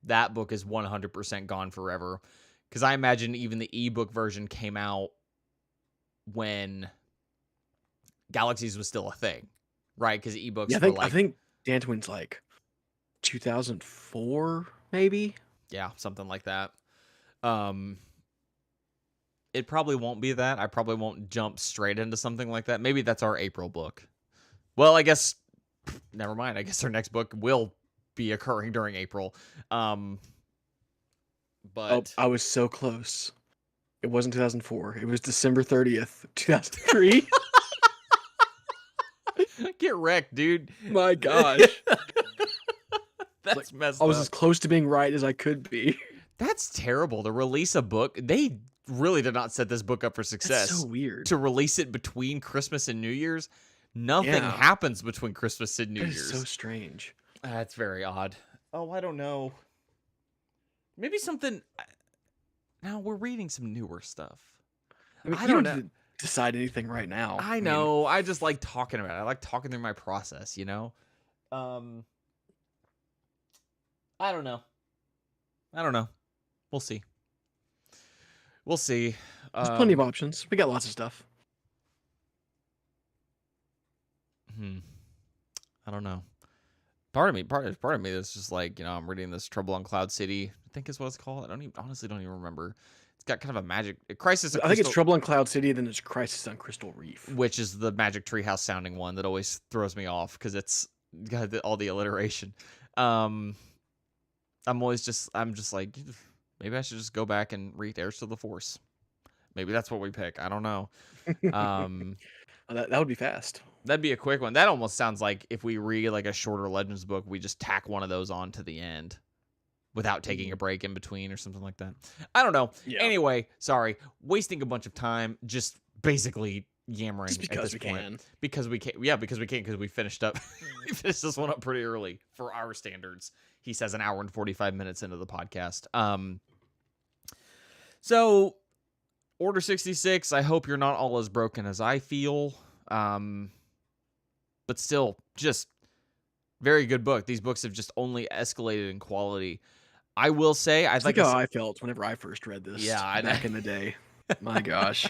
That book is 100% gone forever. Because I imagine even the ebook version came out when Galaxies was still a thing, right? Because ebooks I think Dantooine's 2004, maybe? Yeah, something like that. It probably won't be that. I probably won't jump straight into something like that. Maybe that's our April book. Well, I guess, never mind. I guess our next book will be occurring during April. But I was so close. It wasn't 2004. It was December 30th, 2003. get wrecked, dude. My gosh. That's messed I was up. as close to being right as I could be. That's terrible. To release a book, they really did not set this book up for success. That's so weird. To release it between Christmas and New Year's, nothing happens between Christmas and New Year's. So strange. That's very odd. Oh, I don't know. Maybe something. Now we're reading some newer stuff. I mean, I you don't don't know. need to decide anything right now. I know. I just like talking about it. I like talking through my process, you know? I don't know. We'll see. There's plenty of options. We got lots of stuff. I don't know. Part of me that's just like, you know, I'm reading this Trouble on Cloud City, I think is what it's called. Honestly don't even remember. It's got kind of a magic crisis. I think it's Trouble on Cloud City, then it's Crisis on Crystal Reef, which is the Magic Treehouse sounding one that always throws me off because it's got all the alliteration. I'm just like, maybe I should just go back and read Heirs to the Force. Maybe that's what we pick. I don't know. That would be fast. That'd be a quick one. That almost sounds like if we read like a shorter Legends book, we just tack one of those on to the end without taking a break in between or something like that. I don't know. Yeah. Anyway, sorry. Wasting a bunch of time just basically yammering just because at this point. Can. Because we can. Yeah, because we can, because we finished up. We finished this one up pretty early for our standards. He says an hour and 45 minutes into the podcast. So Order 66, I hope you're not all as broken as I feel. But still, just very good book. These books have just only escalated in quality. I will say, I think how I felt whenever I first read this. Yeah, back in the day. My gosh.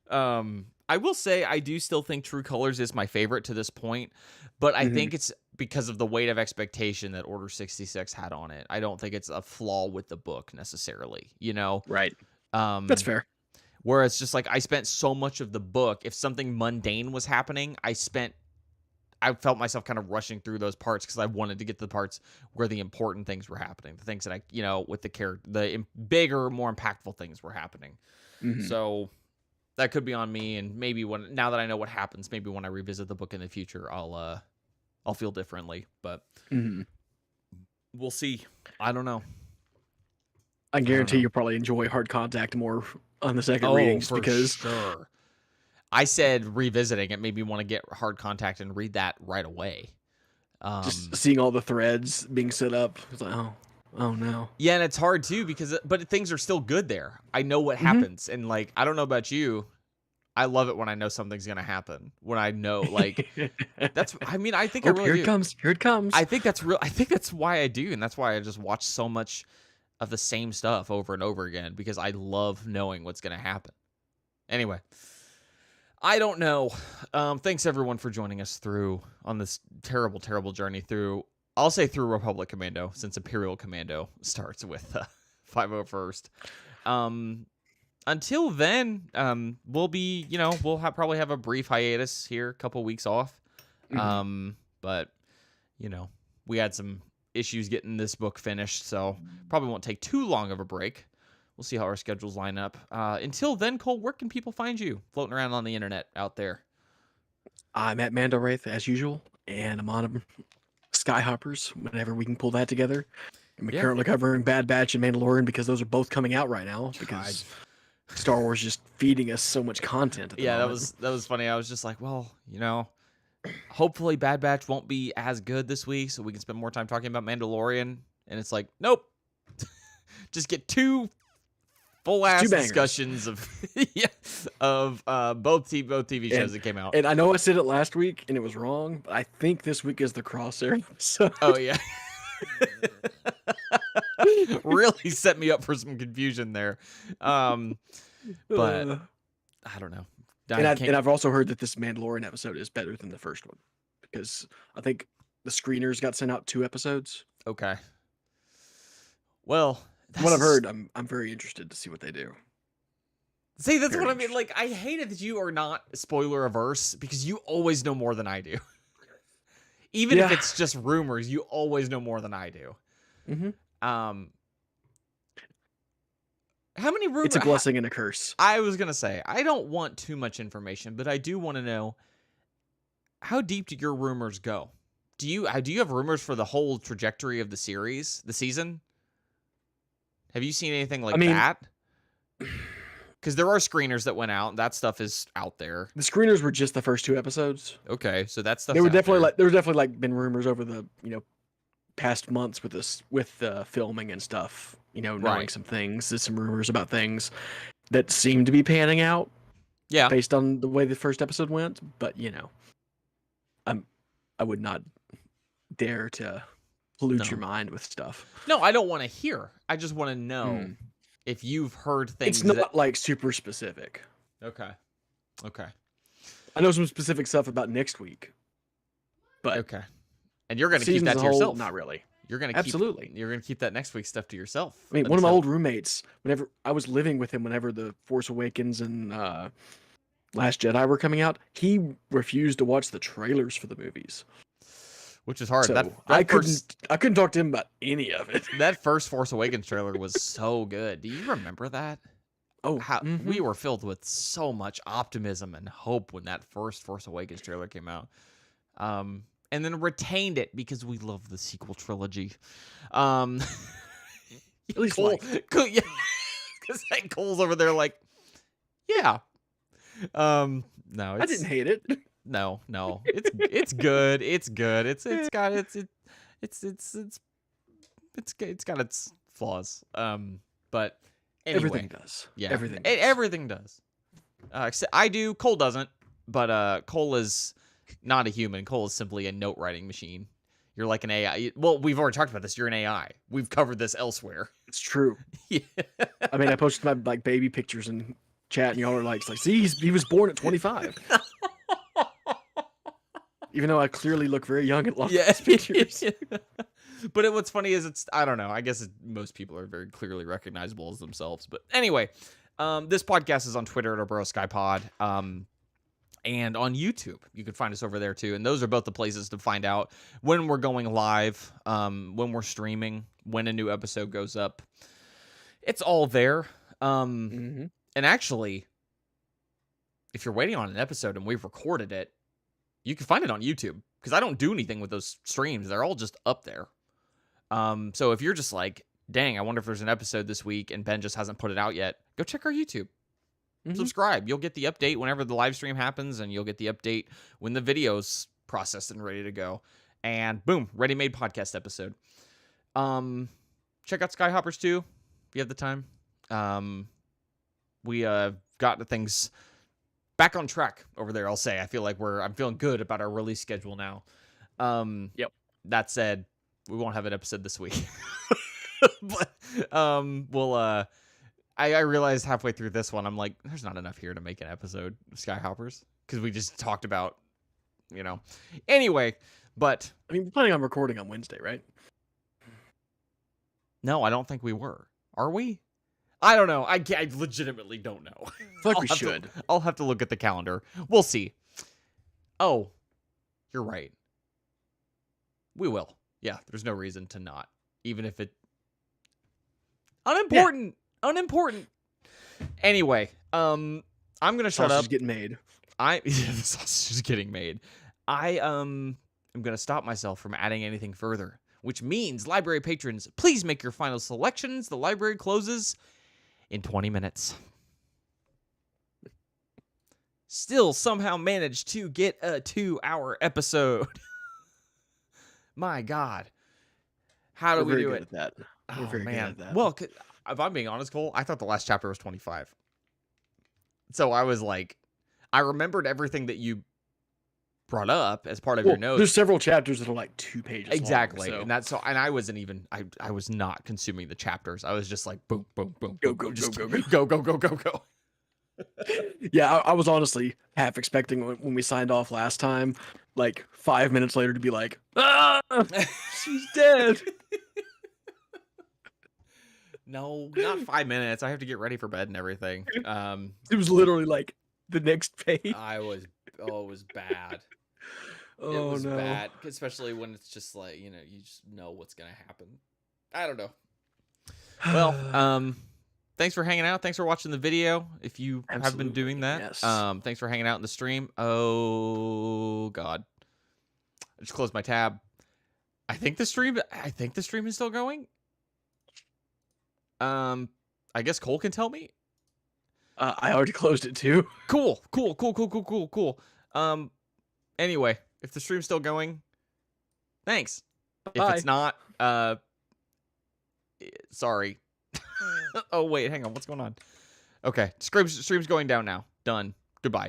I will say I do still think True Colors is my favorite to this point, but I think it's because of the weight of expectation that Order 66 had on it. I don't think it's a flaw with the book necessarily, you know? Right. That's fair. Whereas just like I spent so much of the book, if something mundane was happening, I felt myself kind of rushing through those parts because I wanted to get to the parts where the important things were happening, the things that I, you know, with the character, the bigger, more impactful things were happening. So that could be on me, and maybe now that I know what happens, maybe when I revisit the book in the future, I'll feel differently. But we'll see. I don't know. I guarantee you'll probably enjoy Hard Contact more on the second reading, just because. Sure. I said revisiting it made me want to get Hard Contact and read that right away. Just seeing all the threads being set up, it's like, oh no. Yeah, and it's hard too but things are still good there. I know what happens, and like I don't know about you, I love it when I know something's gonna happen. When I know, like that's. I mean, I think I really here do. It comes. Here it comes. I think that's real. I think that's why I do, and that's why I just watch so much of the same stuff over and over again, because I love knowing what's gonna happen. Anyway. I don't know. Thanks everyone for joining us through on this terrible, terrible journey through. I'll say through Republic Commando, since Imperial Commando starts with 501st. Until then, we'll be, you know, probably have a brief hiatus here, a couple weeks off. But you know, we had some issues getting this book finished, so probably won't take too long of a break. We'll see how our schedules line up. Until then, Cole, where can people find you floating around on the internet out there? I'm at Mando Wraith as usual, and I'm on Skyhoppers whenever we can pull that together. I'm currently covering Bad Batch and Mandalorian because those are both coming out right now. Because Star Wars is just feeding us so much content. At the moment. that was funny. I was just like, well, you know, hopefully Bad Batch won't be as good this week, so we can spend more time talking about Mandalorian. And it's like, nope, just get two full-ass discussions of both TV shows that came out. And I know I said it last week, and it was wrong, but I think this week is the Crosshair episode. Oh, yeah. Really set me up for some confusion there. But I don't know. And I've also heard that this Mandalorian episode is better than the first one, because I think the screeners got sent out 2 episodes. Okay. Well... From what I've heard, I'm very interested to see what they do. See, that's what I mean. Like, I hate it that you are not spoiler averse, because you always know more than I do. Even if it's just rumors, you always know more than I do. How many rumors? It's a blessing and a curse. I was gonna say I don't want too much information, but I do want to know how deep do your rumors go? Do you have rumors for the whole trajectory of the series, the season? Have you seen anything like that? Because there are screeners that went out. That stuff is out there. The screeners were just the first 2 episodes. Okay, so that stuff. There were definitely like been rumors over the past months with this filming and stuff. Knowing some things. There's some rumors about things that seem to be panning out. Yeah, based on the way the first episode went. But I would not dare to pollute your mind with stuff. No, I don't want to hear. I just want to know if you've heard things. It's not like super specific. Okay. I know some specific stuff about next week. But okay. And you're going to keep that to yourself? Not really. You're going to keep that next week's stuff to yourself. I mean, one of my old roommates, whenever I was living with him, whenever the Force Awakens and Last Jedi were coming out, he refused to watch the trailers for the movies. Which is hard. So I couldn't talk to him about any of it. That first Force Awakens trailer was so good. Do you remember that? Oh, we were filled with so much optimism and hope when that first Force Awakens trailer came out. And then retained it because we love the sequel trilogy. At least Cole, yeah, because Cole's over there like, yeah. No, I didn't hate it. No, it's good. It's good. It's got its flaws. But anyway, everything does. Yeah, everything does. I do. Cole doesn't. But Cole is not a human. Cole is simply a note writing machine. You're like an AI. Well, we've already talked about this. You're an AI. We've covered this elsewhere. It's true. Yeah. I mean, I posted my baby pictures in chat, and y'all are like, see, he was born at 25. Even though I clearly look very young in a lot of these pictures. But what's funny is I don't know. I guess most people are very clearly recognizable as themselves. But anyway, this podcast is on Twitter at Obroa-Skai Pod. And on YouTube, you can find us over there too. And those are both the places to find out when we're going live, when we're streaming, when a new episode goes up. It's all there. And actually, if you're waiting on an episode and we've recorded it, you can find it on YouTube because I don't do anything with those streams. They're all just up there. So if you're just like, dang, I wonder if there's an episode this week and Ben just hasn't put it out yet, go check our YouTube. Subscribe. You'll get the update whenever the live stream happens, and you'll get the update when the video's processed and ready to go. And boom, ready-made podcast episode. Check out Skyhoppers too if you have the time. We got things back on track over there. I'll say I feel like I'm feeling good about our release schedule now. Yep. That said, we won't have an episode this week, but we'll. I realized halfway through this one, I'm like, there's not enough here to make an episode of Skyhoppers because we just talked about, Anyway, but I mean, we're planning on recording on Wednesday, right? No, I don't think we were. Are we? I don't know. I legitimately don't know. I feel like we should. I'll have to look at the calendar. We'll see. Oh, you're right. We will. Yeah, there's no reason to not, even if it unimportant. Yeah. Unimportant. Anyway, I'm gonna shut up. Sausage getting made. The sausage is getting made. I am gonna stop myself from adding anything further, which means library patrons, please make your final selections. The library closes in 20 minutes. Still somehow managed to get a 2-hour episode. My God, how do we do it? At that. We're very good at that. Well, if I'm being honest, Cole, I thought the last chapter was 25. So I was like, I remembered everything that you brought up as part of your notes. There's several chapters that are like 2 pages exactly. long, And I wasn't even, I was not consuming the chapters. I was just like, boom, boom, boom, go. Yeah, I was honestly half expecting when we signed off last time, like 5 minutes later to be like, she's dead. No, not 5 minutes. I have to get ready for bed and everything. It was literally like the next page. It was bad. Oh, it was no. bad, especially when it's just like, you just know what's going to happen. I don't know. Well, thanks for hanging out. Thanks for watching the video. If you have been doing that, yes. Thanks for hanging out in the stream. Oh God, I just closed my tab. I think the stream is still going. I guess Cole can tell me. I already closed it too. Cool. Anyway, if the stream's still going, thanks. Bye. If it's not, sorry. Oh wait, hang on. What's going on? Okay, stream's going down now. Done. Goodbye.